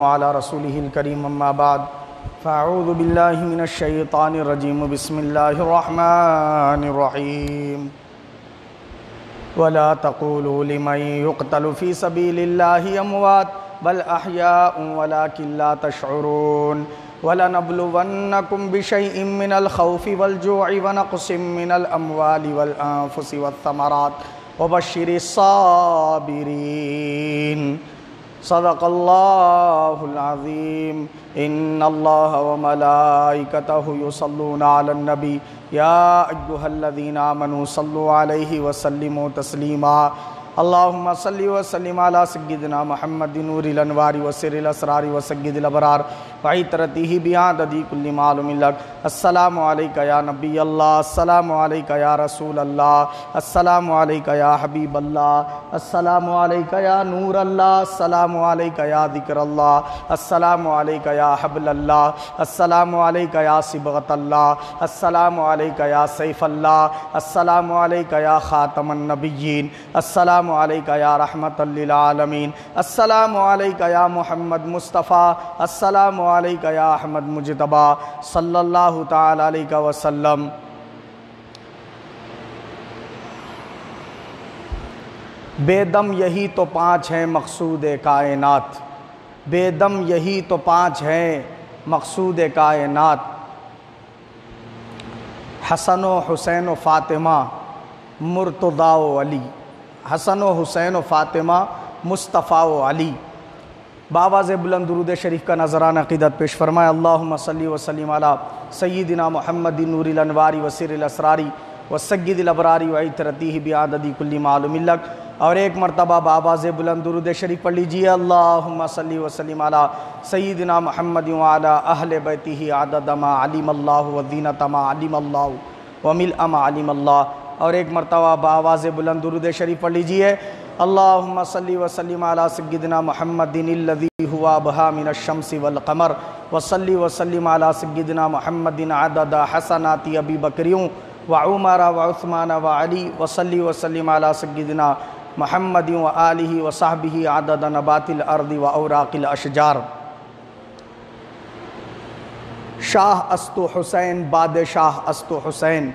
وعلى رسوله الكريم أما بعد فأعوذ بالله من الشيطان الرجيم بسم الله الرحمن الرحيم ولا تقولوا لمن يقتل في سبيل الله أموات بل أحياء ولكن لا تشعرون ولنبلونكم بشيء من الخوف والجوع ونقص من الأموال والأنفس والثمرات وبشر الصابرين صدق اللہ العظیم ان اللہ وملائکتہ یصلون علی النبی یا ایہا الذین آمنوا صلوا علیہ وسلموا تسلیما اللہم صلی وسلم علی سیدنا محمد نور الانوار وسر الاسرار وسید الابرار وعطرتہ بعدد کل معلوم لک السلام علیکہ یا نبی اللہ السلام علیکہ یا رسول اللہ السلام علیکہ یا حبیب اللہ السلام علیکہ یا نور اللہ السلام علیکہ یا ذکر اللہ السلام علیکہ یا حبل اللہ السلام علیکہ یا صبغت اللہ السلام علیکہ یا سیف اللہ السلام علیکہ یا خاتم النبیین السلام علیکہ یا رحمت للعالمین السلام علیکہ یا محمد مصطفیٰ السلام علیکہ یا احمد مجتبی صلی اللہ تعالی علیہ وسلم۔ بے دم یہی تو پانچ ہیں مقصود کائنات، بے دم یہی تو پانچ ہیں مقصود کائنات، حسن و حسین و فاطمہ مرتضیٰ و علی، حسن و حسین و فاطمہ مصطفیٰ و علی۔ بآواز بلند درود شریف کا نذرانہ عقیدت پیش فرمائے۔ اللہم صلی وسلم علی سیدنا محمد نور الانوار وسر الاسرار وسید الابرار وعطرتہ بعدد کل معلوم لک، اور ایک مرتبہ بآواز بلند درود شریف پڑھ لیجئے۔ اللہم صلی وسلم علی سیدنا محمد وعلی اہل بیتہ عدد ما علم اللہ وزینۃ ما علم اللہ وملء ما علم اللہ، اور ایک مرتبہ بآواز بلند درود شریف پڑھ لیجئے۔ اللہم صلی وسلم علی سیدنا محمد الذی ہوا ابہا من الشمس والقمر وصلی وسلم علی سیدنا محمد عدد حسنات ابی بکر وعمر وعثمان وعلی وصلی وسلم علی سیدنا محمد وآلہ وصحبہ عدد نبات الارض واوراق الاشجار۔ شاہ است حسین بادشاہ است حسین،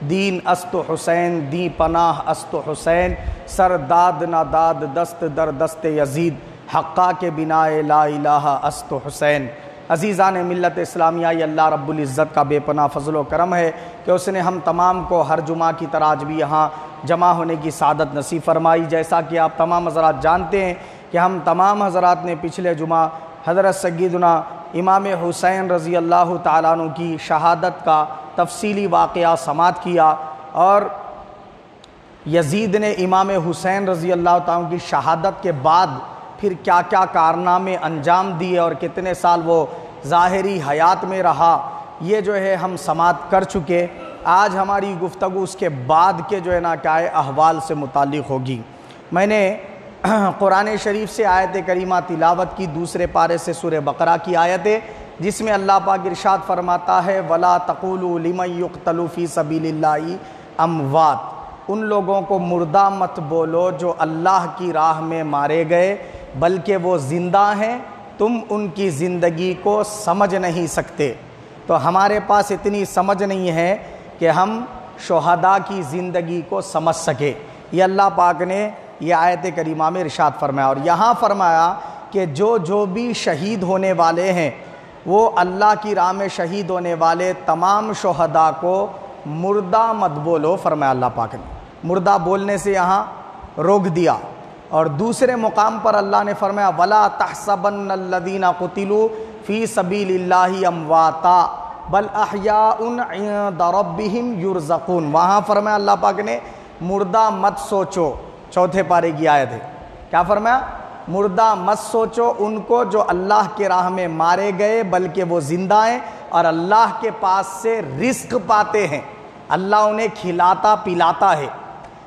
دین است حسین دی پناہ است حسین، سر داد نہ داد دست در دست یزید، حقا کے بنائے لا الہ است حسین۔ عزیزان ملت اسلامیہ، یہ اللہ رب العزت کا بے پناہ فضل و کرم ہے کہ اس نے ہم تمام کو ہر جمعہ کی طرح آج بھی یہاں جمع ہونے کی سعادت نصیب فرمائی۔ جیسا کہ آپ تمام حضرات جانتے ہیں کہ ہم تمام حضرات نے پچھلے جمعہ حضرت سیدنا امام حسین رضی اللہ تعالیٰ عنہ کی شہادت کا تفصیلی واقعہ سماعت کیا، اور یزید نے امام حسین رضی اللہ تعالیٰ عنہ کی شہادت کے بعد پھر کیا کیا کارنامے انجام دیے اور کتنے سال وہ ظاہری حیات میں رہا، یہ جو ہے ہم سماعت کر چکے۔ آج ہماری گفتگو اس کے بعد کے جو ہے نا کیا ہے احوال سے متعلق ہوگی۔ میں نے قرآن شریف سے آیت کریمہ تلاوت کی، دوسرے پارے سے سورہ بقرہ کی آیت ہے، جس میں اللہ پاک ارشاد فرماتا ہے وَلَا تَقُولُوا لِمَن يُقْتَلُ فِي سَبِيلِ اللَّهِ أَمْوَاتٌ، ان لوگوں کو مردہ مت بولو جو اللہ کی راہ میں مارے گئے، بلکہ وہ زندہ ہیں، تم ان کی زندگی کو سمجھ نہیں سکتے۔ تو ہمارے پاس اتنی سمجھ نہیں ہے کہ ہم شہداء کی زندگی کو سمجھ سکے۔ یہ اللہ پاک نے یہ آیت کریمہ میں ارشاد فرمایا، اور یہاں فرمایا کہ جو بھی شہید ہونے والے ہیں وہ اللہ کی راہ میں شہید ہونے والے تمام شہداء کو مردہ مت بولو، فرمایا اللہ پاک نے۔ مردہ بولنے سے یہاں روک دیا، اور دوسرے مقام پر اللہ نے فرمایا وَلَا تَحْسَبَنَّ الَّذِينَ قُتِلُوا فِي سَبِيلِ اللَّهِ أَمْوَاتًا بَلْ أَحْيَاءٌ عِندَ رَبِّهِمْ يُرْزَقُونَ، وہاں فرمایا اللہ پاک نے مردہ مت سوچو، چوتھے پارے کی آیت ہے، کیا فرمایا؟ مردہ مت سوچو ان کو جو اللہ کے راہ میں مارے گئے، بلکہ وہ زندہ ہیں اور اللہ کے پاس سے رزق پاتے ہیں، اللہ انہیں کھلاتا پلاتا ہے۔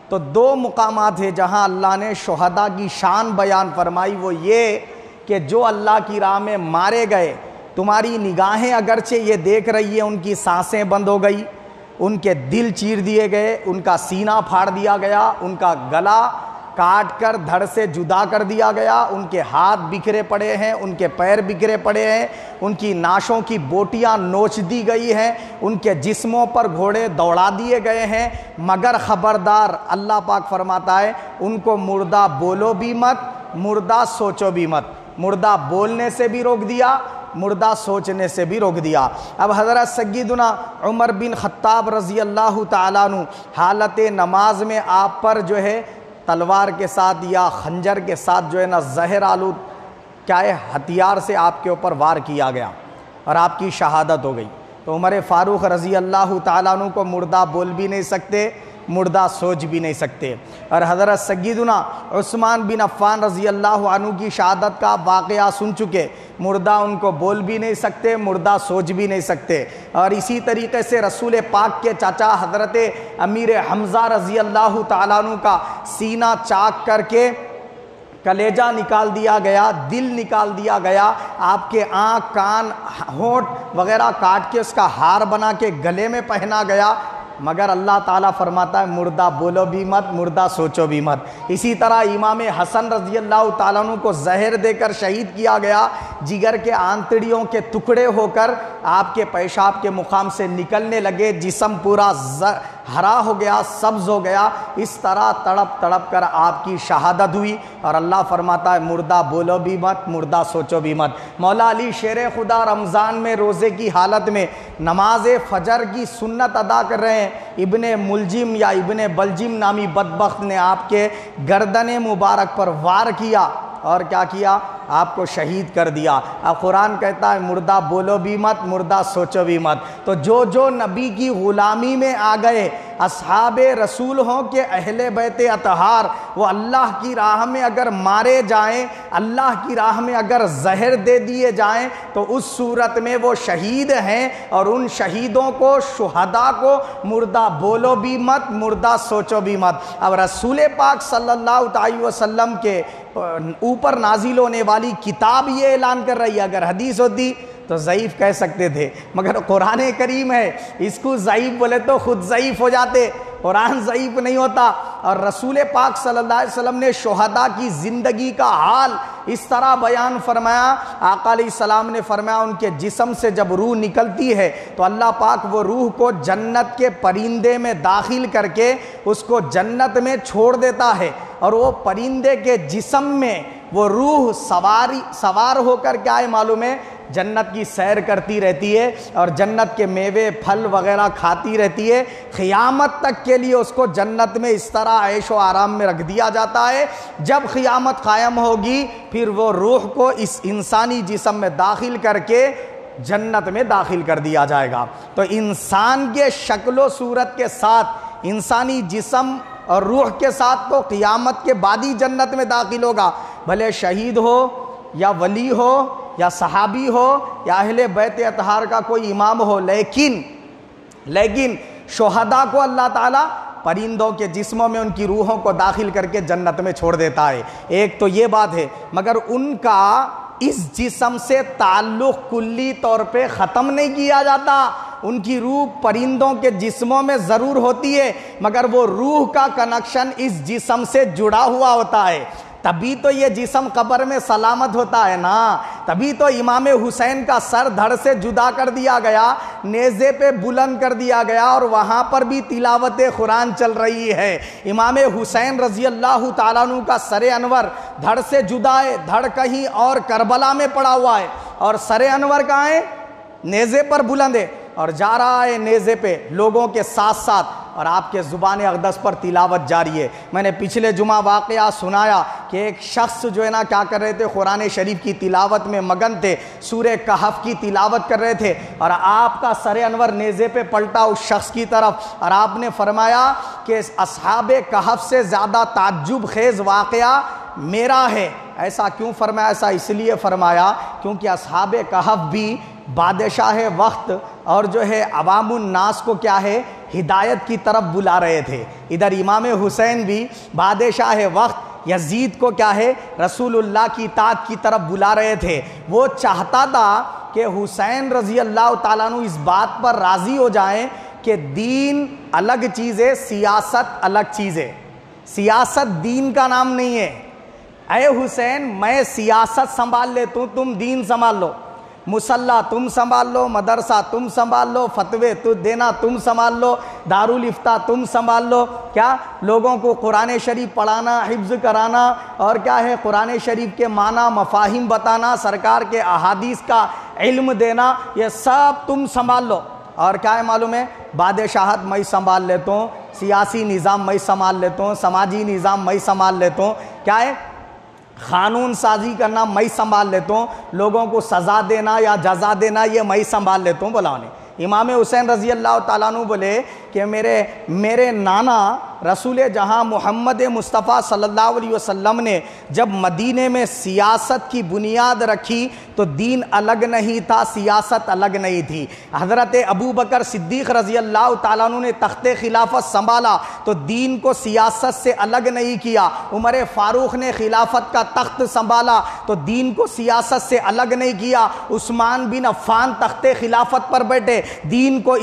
تو دو مقامات ہیں جہاں اللہ نے شہداء کی شان بیان فرمائی، وہ یہ کہ جو اللہ کی راہ میں مارے گئے، تمہاری نگاہیں اگرچہ یہ دیکھ رہی ہیں ان کی سانسیں بند ہو گئی، ان کے دل چیر دیے گئے، ان کا سینہ پھاڑ دیا گیا، ان کا گلا کاٹ کر دھڑ سے جدا کر دیا گیا، ان کے ہاتھ بکھرے پڑے ہیں، ان کے پیر بکھرے پڑے ہیں، ان کی ناشوں کی بوٹیاں نوچ دی گئی ہیں، ان کے جسموں پر گھوڑے دوڑا دیے گئے ہیں، مگر خبردار اللہ پاک فرماتا ہے ان کو مردہ بولو بھی مت، مردہ سوچو بھی مت۔ مردہ بولنے سے بھی روک دیا، مردہ سوچنے سے بھی روک دیا۔ اب حضرت سیدنا عمر بن خطاب رضی اللہ تعالیٰ عنہ حالت نماز میں آپ پر جو ہے تلوار کے ساتھ یا خنجر کے ساتھ جو ہے نا زہر آلود کیا ہے ہتھیار سے آپ کے اوپر وار کیا گیا اور آپ کی شہادت ہو گئی۔ تو عمر فاروق رضی اللہ تعالیٰ عنہ کو مردہ بول بھی نہیں سکتے، مردہ سوچ بھی نہیں سکتے۔ اور حضرت سیدنا عثمان بن عفان رضی اللہ عنہ کی شہادت کا واقعہ سن چکے، مردہ ان کو بول بھی نہیں سکتے، مردہ سوچ بھی نہیں سکتے۔ اور اسی طریقے سے رسول پاک کے چاچا حضرت امیر حمزہ رضی اللہ تعالیٰ عنہ کا سینہ چاک کر کے کلیجہ نکال دیا گیا، دل نکال دیا گیا، آپ کے آنکھ کان ہونٹ وغیرہ کاٹ کے اس کا ہار بنا کے گلے میں پہنا گیا، مگر اللہ تعالیٰ فرماتا ہے مردہ بولو بھی مت، مردہ سوچو بھی مت۔ اسی طرح امام حسن رضی اللہ تعالیٰ عنہ کو زہر دے کر شہید کیا گیا، جگر کے آنتڑیوں کے ٹکڑے ہو کر آپ کے پیشاب کے مقام سے نکلنے لگے، جسم پورا ہرا ہو گیا، سبز ہو گیا، اس طرح تڑپ تڑپ کر آپ کی شہادت ہوئی، اور اللہ فرماتا ہے مردہ بولو بھی مت، مردہ سوچو بھی مت۔ مولا علی شیر خدا رمضان میں روزے کی حالت میں نماز فجر کی سنت ادا کر رہے ہیں، ابن ملجم یا ابن بلجم نامی بدبخت نے آپ کے گردن مبارک پر وار کیا اور کیا کیا؟ آپ کو شہید کر دیا۔ اب قرآن کہتا ہے مردہ بولو بھی مت، مردہ سوچو بھی مت۔ تو جو نبی کی غلامی میں آ گئے، اصحاب رسول ہوں کہ اہل بیت اطہار، وہ اللہ کی راہ میں اگر مارے جائیں، اللہ کی راہ میں اگر زہر دے دیے جائیں تو اس صورت میں وہ شہید ہیں، اور ان شہیدوں کو، شہداء کو مردہ بولو بھی مت، مردہ سوچو بھی مت۔ اب رسول پاک صلی اللہ علیہ وسلم کے اوپر نازل ہونے والی کتاب یہ اعلان کر رہی ہے، اگر حدیث ہوتی تو ضعیف کہہ سکتے تھے، مگر قرآن کریم ہے، اس کو ضعیف بولے تو خود ضعیف ہو جاتے، قرآن ضعیف نہیں ہوتا۔ اور رسول پاک صلی اللہ علیہ وسلم نے شہداء کی زندگی کا حال اس طرح بیان فرمایا، آقا علیہ السلام نے فرمایا ان کے جسم سے جب روح نکلتی ہے تو اللہ پاک وہ روح کو جنت کے پرندے میں داخل کر کے اس کو جنت میں چھوڑ دیتا ہے، اور وہ پرندے کے جسم میں وہ روح سوار ہو کر کیا ہے معلوم ہے، جنت کی سیر کرتی رہتی ہے اور جنت کے میوے پھل وغیرہ کھاتی رہتی ہے، قیامت تک کے لیے اس کو جنت میں اس طرح عیش و آرام میں رکھ دیا جاتا ہے۔ جب قیامت قائم ہوگی پھر وہ روح کو اس انسانی جسم میں داخل کر کے جنت میں داخل کر دیا جائے گا۔ تو انسان کے شکل و صورت کے ساتھ، انسانی جسم اور روح کے ساتھ تو قیامت کے بعد ہی جنت میں داخل ہوگا، بھلے شہید ہو یا ولی ہو یا صحابی ہو یا اہل بیت اطہار کا کوئی امام ہو، لیکن شہداء کو اللہ تعالیٰ پرندوں کے جسموں میں ان کی روحوں کو داخل کر کے جنت میں چھوڑ دیتا ہے۔ ایک تو یہ بات ہے، مگر ان کا اس جسم سے تعلق کلی طور پہ ختم نہیں کیا جاتا، ان کی روح پرندوں کے جسموں میں ضرور ہوتی ہے، مگر وہ روح کا کنیکشن اس جسم سے جڑا ہوا ہوتا ہے، تبھی تو یہ جسم قبر میں سلامت ہوتا ہے نا۔ تبھی تو امام حسین کا سر دھڑ سے جدا کر دیا گیا، نیزے پہ بلند کر دیا گیا، اور وہاں پر بھی تلاوت قرآن چل رہی ہے۔ امام حسین رضی اللہ تعالیٰ عنہ کا سر انور دھڑ سے جدا ہے، دھڑ کہیں اور کربلا میں پڑا ہوا ہے، اور سر انور کہاں ہے؟ نیزے پر بلند ہے، اور جا رہا ہے نیزے پہ لوگوں کے ساتھ ساتھ، اور آپ کے زبان اقدس پر تلاوت جاری ہے۔ میں نے پچھلے جمعہ واقعہ سنایا کہ ایک شخص جو ہے نا کیا کر رہے تھے، قرآن شریف کی تلاوت میں مگن تھے، سورہ کہف کی تلاوت کر رہے تھے، اور آپ کا سر انور نیزے پہ پلٹا اس شخص کی طرف، اور آپ نے فرمایا کہ اصحاب کہف سے زیادہ تعجب خیز واقعہ میرا ہے۔ ایسا کیوں فرمایا؟ ایسا اس لیے فرمایا کیونکہ اصحاب کہف بھی بادشاہ وقت اور جو ہے عوام الناس کو کیا ہے، ہدایت کی طرف بلا رہے تھے۔ ادھر امام حسین بھی بادشاہ وقت یزید کو کیا ہے، رسول اللہ کی اطاعت کی طرف بلا رہے تھے۔ وہ چاہتا تھا کہ حسین رضی اللہ تعالیٰ عنہ اس بات پر راضی ہو جائیں کہ دین الگ چیز ہے، سیاست الگ چیز ہے۔ سیاست دین کا نام نہیں ہے. اے حسین میں سیاست سنبھال لیتا ہوں, تم دین سنبھال لو. مصلی تم سنبھال لو, مدرسہ تم سنبھال لو, فتوے دینا تم سنبھال لو, دارالافتاء تم سنبھال لو. کیا لوگوں کو قرآن شریف پڑھانا, حفظ کرانا, اور کیا ہے قرآن شریف کے معنی مفاہیم بتانا, سرکار کے احادیث کا علم دینا, یہ سب تم سنبھال لو. اور کیا ہے معلوم ہے, بادشاہت میں سنبھال لیتا ہوں, سیاسی نظام میں سنبھال لیتا ہوں, سماجی نظام میں سنبھال لیتا ہوں, کیا ہے قانون سازی کرنا میں سنبھال لیتا ہوں, لوگوں کو سزا دینا یا جزا دینا یہ میں سنبھال لیتا ہوں. بولا انہیں امام حسین رضی اللہ تعالیٰ عنہ بولے کہ میرے نانا رسول جہاں محمد مصطفیٰ صلی اللہ علیہ وسلم نے جب مدینے میں سیاست کی بنیاد رکھی تو دین الگ نہیں تھا, سیاست الگ نہیں تھی. حضرت ابو بکر صدیق رضی اللہ تعالیٰ عنہ نے تخت خلافت سنبھالا تو دین کو سیاست سے الگ نہیں کیا. عمر فاروق نے خلافت کا تخت سنبھالا تو دین کو سیاست سے الگ نہیں کیا. عثمان بن عفان تخت خلافت پر بیٹھے, دین کو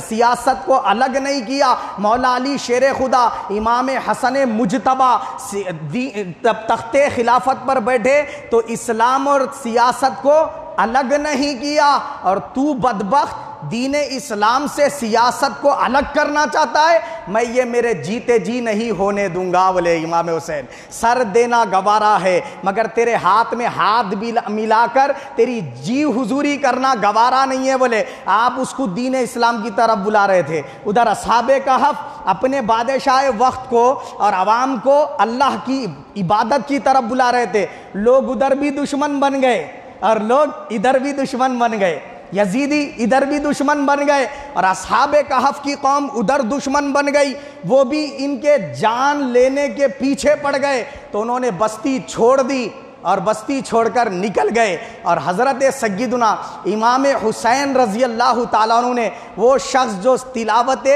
سیاست کو الگ نہیں کیا. مولا علی شیر خدا, امام حسن مجتبی تخت خلافت پر بیٹھے تو اسلام اور سیاست کو الگ نہیں کیا. اور تو بدبخت دین اسلام سے سیاست کو الگ کرنا چاہتا ہے, میں یہ میرے جیتے جی نہیں ہونے دوں گا. بولے امام حسین سر دینا گوارا ہے مگر تیرے ہاتھ میں ہاتھ بھی ملا کر تیری جی حضوری کرنا گوارا نہیں ہے. بولے آپ اس کو دین اسلام کی طرف بلا رہے تھے, ادھر اصحاب کہف اپنے بادشاہ وقت کو اور عوام کو اللہ کی عبادت کی طرف بلا رہے تھے. لوگ ادھر بھی دشمن بن گئے اور لوگ ادھر بھی دشمن بن گئے, یزیدی ادھر بھی دشمن بن گئے اور اصحاب کہف کی قوم ادھر دشمن بن گئی. وہ بھی ان کے جان لینے کے پیچھے پڑ گئے تو انہوں نے بستی چھوڑ دی اور بستی چھوڑ کر نکل گئے. اور حضرت سیدنا امام حسین رضی اللہ تعالیٰ عنہ نے وہ شخص جو تلاوت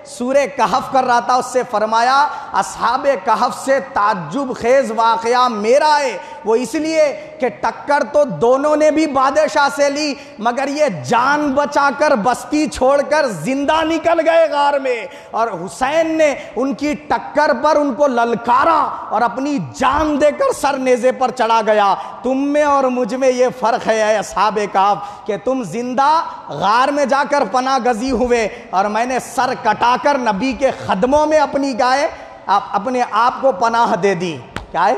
سورہ کہف کر رہا تھا اس سے فرمایا اصحاب کہف سے تعجب خیز واقعہ میرا ہے. وہ اس لیے کہ ٹکر تو دونوں نے بھی بادشاہ سے لی مگر یہ جان بچا کر بستی چھوڑ کر زندہ نکل گئے غار میں, اور حسین نے ان کی ٹکر پر ان کو للکارا اور اپنی جان دے کر سر نیزے پر چڑھا گیا. تم میں اور مجھ میں یہ فرق ہے اے اصحاب کہف کہ تم زندہ غار میں جا کر پناہ گزی ہوئے اور میں نے سر کٹا کر نبی کے خدموں میں اپنے آپ کو پناہ دے دی. کیا ہے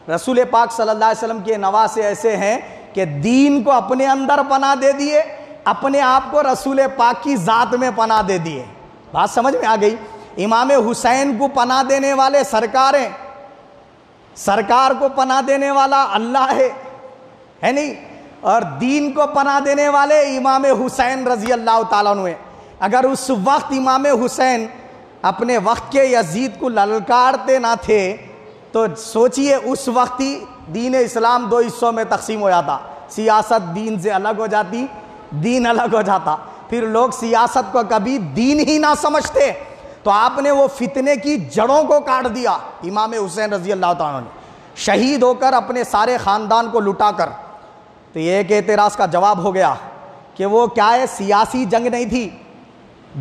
رسول پاک صلی اللہ علیہ وسلم کے نواسے ایسے ہیں کہ دین کو اپنے اندر پناہ دے دیے, اپنے آپ کو رسول پاک کی ذات میں پناہ دے دیے. بات سمجھ میں آ گئی. امام حسین کو پناہ دینے والے سرکار ہیں, سرکار کو پناہ دینے والا اللہ ہے نہیں, اور دین کو پناہ دینے والے امام حسین رضی اللہ تعالیٰ عنہ. اگر اس وقت امام حسین اپنے وقت کے یزید کو للکارتے نہ تھے تو سوچئے اس وقت ہی دین اسلام دو حصوں میں تقسیم ہو جاتا, سیاست دین سے الگ ہو جاتی, دین الگ ہو جاتا, پھر لوگ سیاست کو کبھی دین ہی نہ سمجھتے. تو آپ نے وہ فتنے کی جڑوں کو کاٹ دیا. امام حسین رضی اللہ تعالیٰ عنہ شہید ہو کر اپنے سارے خاندان کو لٹا کر, تو یہ ایک اعتراض کا جواب ہو گیا کہ وہ کیا ہے سیاسی جنگ نہیں تھی,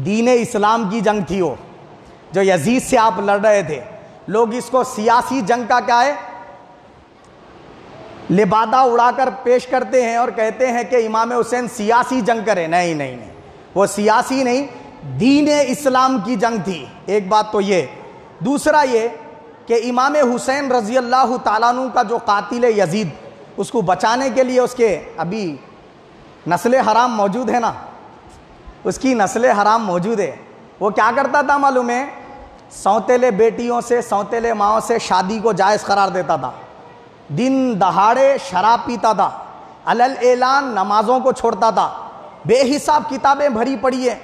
دین اسلام کی جنگ تھی. وہ جو یزید سے آپ لڑ رہے تھے, لوگ اس کو سیاسی جنگ کا کیا ہے لبادہ اڑا کر پیش کرتے ہیں اور کہتے ہیں کہ امام حسین سیاسی جنگ کرے. نہیں, وہ سیاسی نہیں, دین اسلام کی جنگ تھی. ایک بات تو یہ. دوسرا یہ کہ امام حسین رضی اللہ تعالیٰ عنہ کا جو قاتل یزید, اس کو بچانے کے لیے اس کے ابھی نسل حرام موجود ہے نا, اس کی نسل حرام موجود ہے. وہ کیا کرتا تھا معلوم ہے, سوتیلے بیٹیوں سے سوتیلے ماؤں سے شادی کو جائز قرار دیتا تھا, دن دہاڑے شراب پیتا تھا, علل اعلان نمازوں کو چھوڑتا تھا, بے حساب کتابیں بھری پڑی ہیں,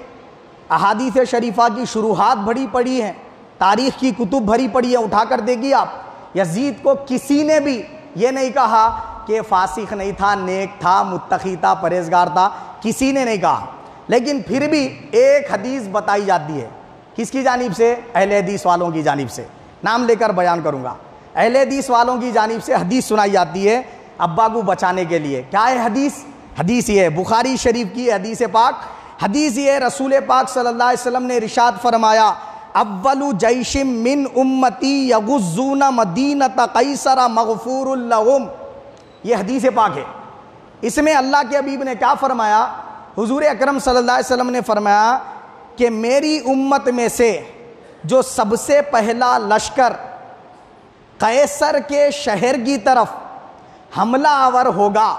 احادیث شریفہ کی شروحات بھری پڑی ہیں, تاریخ کی کتب بھری پڑی ہیں, اٹھا کر دے گی آپ. یزید کو کسی نے بھی یہ نہیں کہا کہ فاسق نہیں تھا, نیک تھا, متقی تھا, پرہیزگار تھا, کسی نے نہیں کہا. لیکن پھر بھی ایک حدیث بتائی جاتی ہے, کس کی جانب سے؟ اہل حدیث والوں کی جانب سے. نام لے کر بیان کروں گا. اہل حدیث والوں کی جانب سے حدیث سنائی جاتی ہے ابا کو بچانے کے لیے. کیا ہے حدیث؟ حدیث یہ ہے بخاری شریف کی حدیث پاک. حدیث یہ رسول پاک صلی اللہ علیہ وسلم نے ارشاد فرمایا اول جیش من امتی یغزون مدینۃ قیصر مغفور لہم، یہ حدیث پاک ہے۔ اس میں اللہ کے حبیب نے کیا فرمایا؟ حضور اکرم صلی اللہ علیہ وسلم نے فرمایا کہ میری امت میں سے جو سب سے پہلا لشکر قیصر کے شہر کی طرف حملہ آور ہوگا،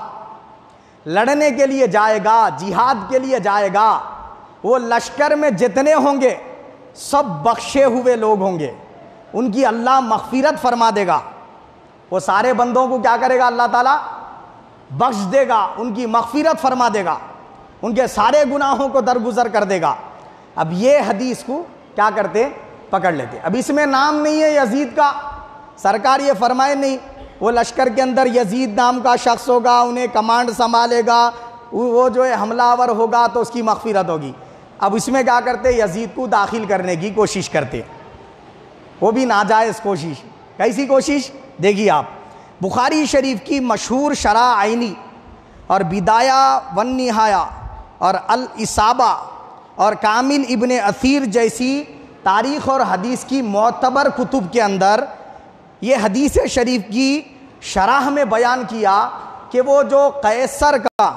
لڑنے کے لیے جائے گا، جہاد کے لیے جائے گا، وہ لشکر میں جتنے ہوں گے سب بخشے ہوئے لوگ ہوں گے، ان کی اللہ مغفرت فرما دے گا۔ وہ سارے بندوں کو کیا کرے گا؟ اللہ تعالیٰ بخش دے گا، ان کی مغفرت فرما دے گا، ان کے سارے گناہوں کو درگزر کر دے گا۔ اب یہ حدیث کو کیا کرتے؟ پکڑ لیتے۔ اب اس میں نام نہیں ہے یزید کا، سرکار یہ فرمائے نہیں وہ لشکر کے اندر یزید نام کا شخص ہوگا، انہیں کمانڈ سنبھالے گا، وہ جو ہے حملہ آور ہوگا تو اس کی مغفرت ہوگی۔ اب اس میں کیا کرتے؟ یزید کو داخل کرنے کی کوشش کرتے، وہ بھی ناجائز کوشش۔ کیسی کوشش؟ دیکھیے آپ، بخاری شریف کی مشہور شرح عینی اور بدایہ والنہایہ اور الاصابہ اور کامل ابن اثیر جیسی تاریخ اور حدیث کی معتبر کتب کے اندر یہ حدیث شریف کی شرح میں بیان کیا کہ وہ جو قیصر کا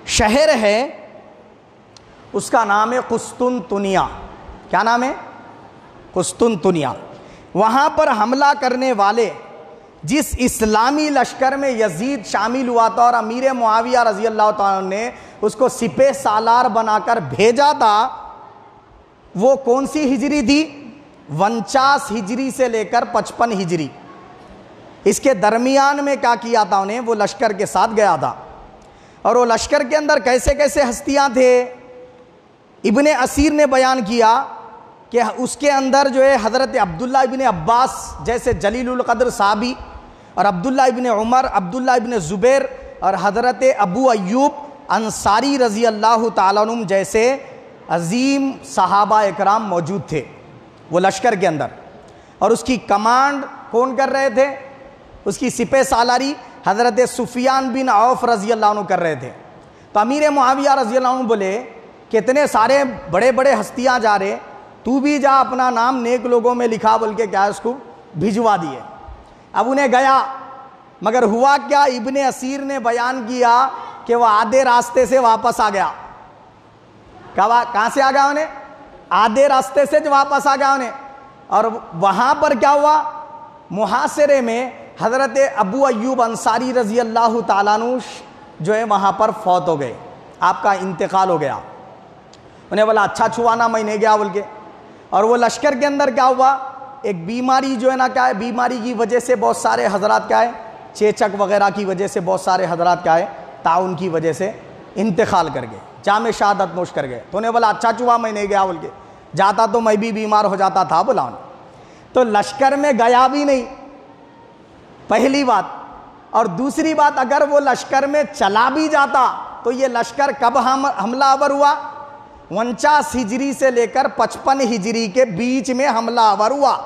شہر ہے اس کا نام ہے قسطنطنیہ۔ کیا نام ہے؟ قسطنطنیہ۔ وہاں پر حملہ کرنے والے جس اسلامی لشکر میں یزید شامل ہوا تھا اور امیر معاویہ رضی اللہ تعالیٰ نے اس کو سپہ سالار بنا کر بھیجا تھا، وہ کون سی ہجری تھی؟ 49 ہجری سے لے کر 55 ہجری۔ اس کے درمیان میں کیا کیا تھا انہیں؟ وہ لشکر کے ساتھ گیا تھا، اور وہ لشکر کے اندر کیسے کیسے ہستیاں تھے؟ ابن اسیر نے بیان کیا کہ اس کے اندر جو ہے حضرت عبداللہ ابن عباس جیسے جلیل القدر صحابی، اور عبداللہ ابن عمر، عبداللہ ابن زبیر اور حضرت ابو ایوب انصاری رضی اللہ تعالیٰ عنہ جیسے عظیم صحابہ اکرام موجود تھے وہ لشکر کے اندر۔ اور اس کی کمانڈ کون کر رہے تھے؟ اس کی سپہ سالاری حضرت سفیان بن عوف رضی اللہ عنہ کر رہے تھے۔ تو امیر معاویہ رضی اللہ عنہ بولے کتنے سارے بڑے بڑے ہستیاں جا رہے، تو بھی جا اپنا نام نیک لوگوں میں لکھا، بول کے کیا اس کو بھجوا دیے۔ اب انہیں گیا، مگر ہوا کیا؟ ابن اسیر نے بیان کیا کہ وہ آدھے راستے سے واپس آ گیا۔ کہاں سے آ گیا انہیں؟ آدھے راستے سے جو واپس آ گیا انہیں، اور وہاں پر کیا ہوا؟ محاصرے میں حضرت ابو ایوب انصاری رضی اللہ تعالیٰ عنہ جو ہے وہاں پر فوت ہو گئے، آپ کا انتقال ہو گیا۔ انہیں بولا اچھا چھوانا میں نہیں گیا بول کے۔ اور وہ لشکر کے اندر کیا ہوا؟ ایک بیماری جو ہے نا، کیا ہے، بیماری کی وجہ سے بہت سارے حضرات کیا ہے، چیچک وغیرہ کی وجہ سے بہت سارے حضرات کیا ہے، تعاون کی وجہ سے انتقال کر گئے، جام شہادت نوش کر گئے۔ تو انہیں بولا اچھا چھوا میں نہیں گیا بول کے، جاتا تو میں بھی بیمار ہو جاتا تھا بولا انہیں۔ تو لشکر میں گیا بھی نہیں، پہلی بات۔ اور دوسری بات، اگر وہ لشکر میں چلا بھی جاتا تو یہ لشکر کب حملہ آور ہوا؟ 49 ہجری سے لے کر 55 ہجری کے بیچ میں حملہ آور ہوا۔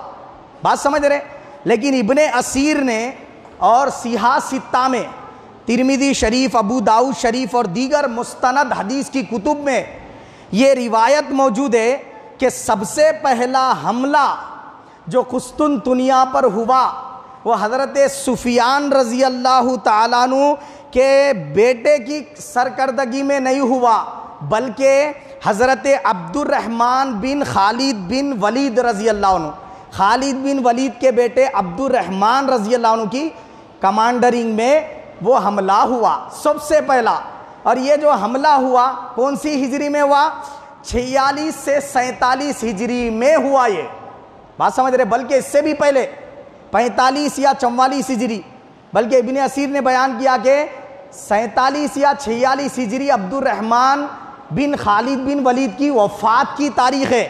بات سمجھ رہے؟ لیکن ابن اسیر نے اور صحاح ستہ میں، ترمذی شریف، ابو داؤد شریف اور دیگر مستند حدیث کی کتب میں یہ روایت موجود ہے کہ سب سے پہلا حملہ جو قسطنطنیہ پر ہوا وہ حضرت سفیان رضی اللہ تعالیٰ عنہ کے بیٹے کی سرکردگی میں نہیں ہوا، بلکہ حضرت عبد الرحمن بن خالد بن ولید رضی اللہ عنہ، خالد بن ولید کے بیٹے عبد الرحمن رضی اللہ عنہ کی کمانڈرنگ میں وہ حملہ ہوا سب سے پہلا۔ اور یہ جو حملہ ہوا کون سی ہجری میں ہوا؟ 46 سے 47 ہجری میں ہوا۔ یہ بات سمجھ رہے؟ بلکہ اس سے بھی پہلے 45 یا 44 ہجری، بلکہ ابن اسیر نے بیان کیا کہ 47 یا 46 ہجری عبد الرحمن بن خالد بن ولید کی وفات کی تاریخ ہے۔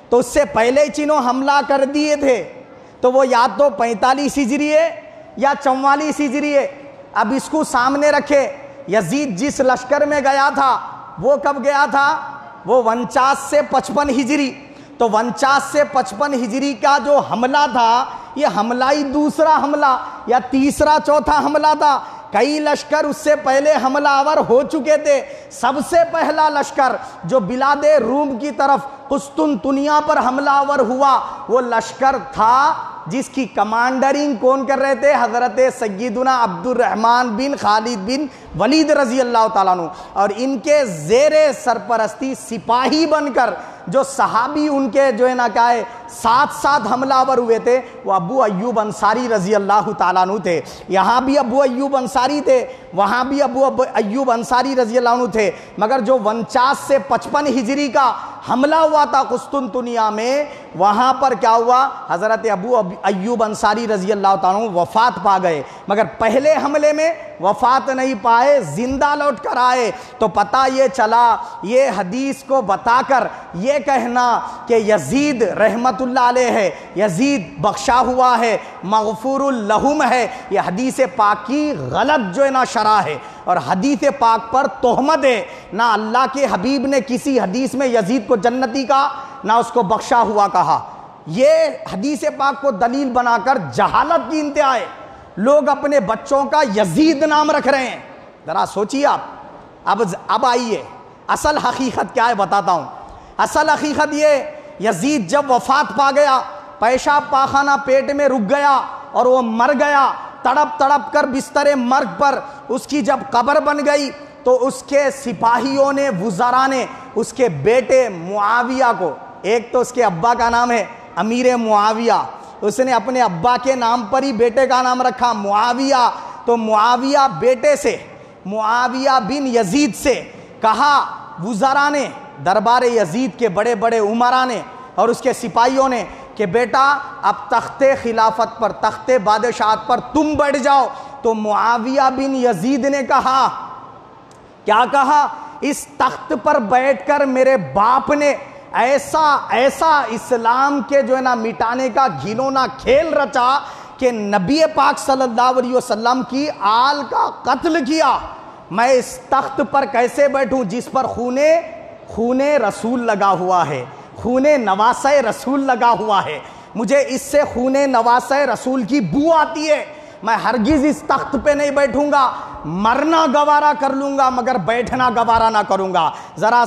تو اس سے پہلے چینوں حملہ کر دیے تھے، تو وہ یا تو 45 ہجری ہے یا 44 ہجری ہے۔ اب اس کو سامنے رکھے، یزید جس لشکر میں گیا تھا وہ کب گیا تھا؟ وہ 49 سے 55 ہجری۔ تو 49 سے 55 ہجری کا جو حملہ تھا یہ حملہ ہی دوسرا حملہ یا تیسرا چوتھا حملہ تھا، کئی لشکر اس سے پہلے حملہ آور ہو چکے تھے. سب سے پہلا لشکر جو بلاد روم کی طرف قسطنطنیہ پر حملہ آور ہوا وہ لشکر تھا جس کی کمانڈرنگ کون کر رہے تھے؟ حضرت سیدنا عبد الرحمن بن خالد بن ولید رضی اللہ تعالیٰ عنہ. اور ان کے زیر سرپرستی سپاہی بن کر جو صحابی ان کے جو ہے نا کیا ہے ساتھ ساتھ حملہ آور ہوئے تھے وہ ابو ایوب انصاری رضی اللہ تعالیٰ عنہ تھے. یہاں بھی ابو ایوب انصاری تھے, وہاں بھی ابو ایوب انصاری رضی اللہ عنہ تھے. مگر جو 49 سے 55 ہجری کا حملہ ہوا تھا قسطنطنیہ میں, وہاں پر کیا ہوا؟ حضرت ابو ایوب انصاری رضی اللہ تعالیٰ عنہ وفات پا گئے. مگر پہلے حملے میں وفات نہیں پائے, زندہ لوٹ کر آئے. تو پتہ یہ چلا, یہ حدیث کو بتا کر یہ کہنا کہ یزید رحمت اللہ علیہ ہے, یزید بخشا ہوا ہے, مغفور اللہم ہے, یہ حدیث پاک کی غلط جو ہے نا شرح ہے. اور حدیث پاک پر تہمت ہے. نہ اللہ کے حبیب نے کسی حدیث میں یزید کو جنتی کہا, نہ اس کو بخشا ہوا کہا. یہ حدیث پاک کو دلیل بنا کر جہالت کی انتہا ہے. لوگ اپنے بچوں کا یزید نام رکھ رہے ہیں. ذرا سوچیے آپ. اب آئیے اصل حقیقت کیا ہے بتاتا ہوں. اصل حقیقت یہ, یزید جب وفات پا گیا, پیشاب پاخانہ پیٹ میں رک گیا اور وہ مر گیا, تڑپ تڑپ کر بستر مرگ پر اس کی جب قبر بن گئی تو اس کے سپاہیوں نے, وزراء نے اس کے بیٹے معاویہ کو, ایک تو اس کے ابا کا نام ہے امیر معاویہ, اس نے اپنے ابا کے نام پر ہی بیٹے کا نام رکھا معاویہ. تو معاویہ بیٹے سے, معاویہ بن یزید سے کہا وزراء نے, دربار یزید کے بڑے بڑے عمراء نے اور اس کے سپاہیوں نے کہ بیٹا اب تخت خلافت پر, تخت بادشاہت پر تم بیٹھ جاؤ. تو معاویہ بن یزید نے کہا, کیا کہا؟ اس تخت پر بیٹھ کر میرے باپ نے ایسا اسلام کے جو ہے نا مٹانے کا گھنونا کھیل رچا کہ نبی پاک صلی اللہ علیہ وسلم کی آل کا قتل کیا. میں اس تخت پر کیسے بیٹھوں جس پر خون رسول لگا ہوا ہے, خون نواسہ رسول لگا ہوا ہے. مجھے اس سے خون نواسہ رسول کی بو آتی ہے. میں ہرگز اس تخت پہ نہیں بیٹھوں گا. مرنا گوارا کر لوں گا مگر بیٹھنا گوارا نہ کروں گا. ذرا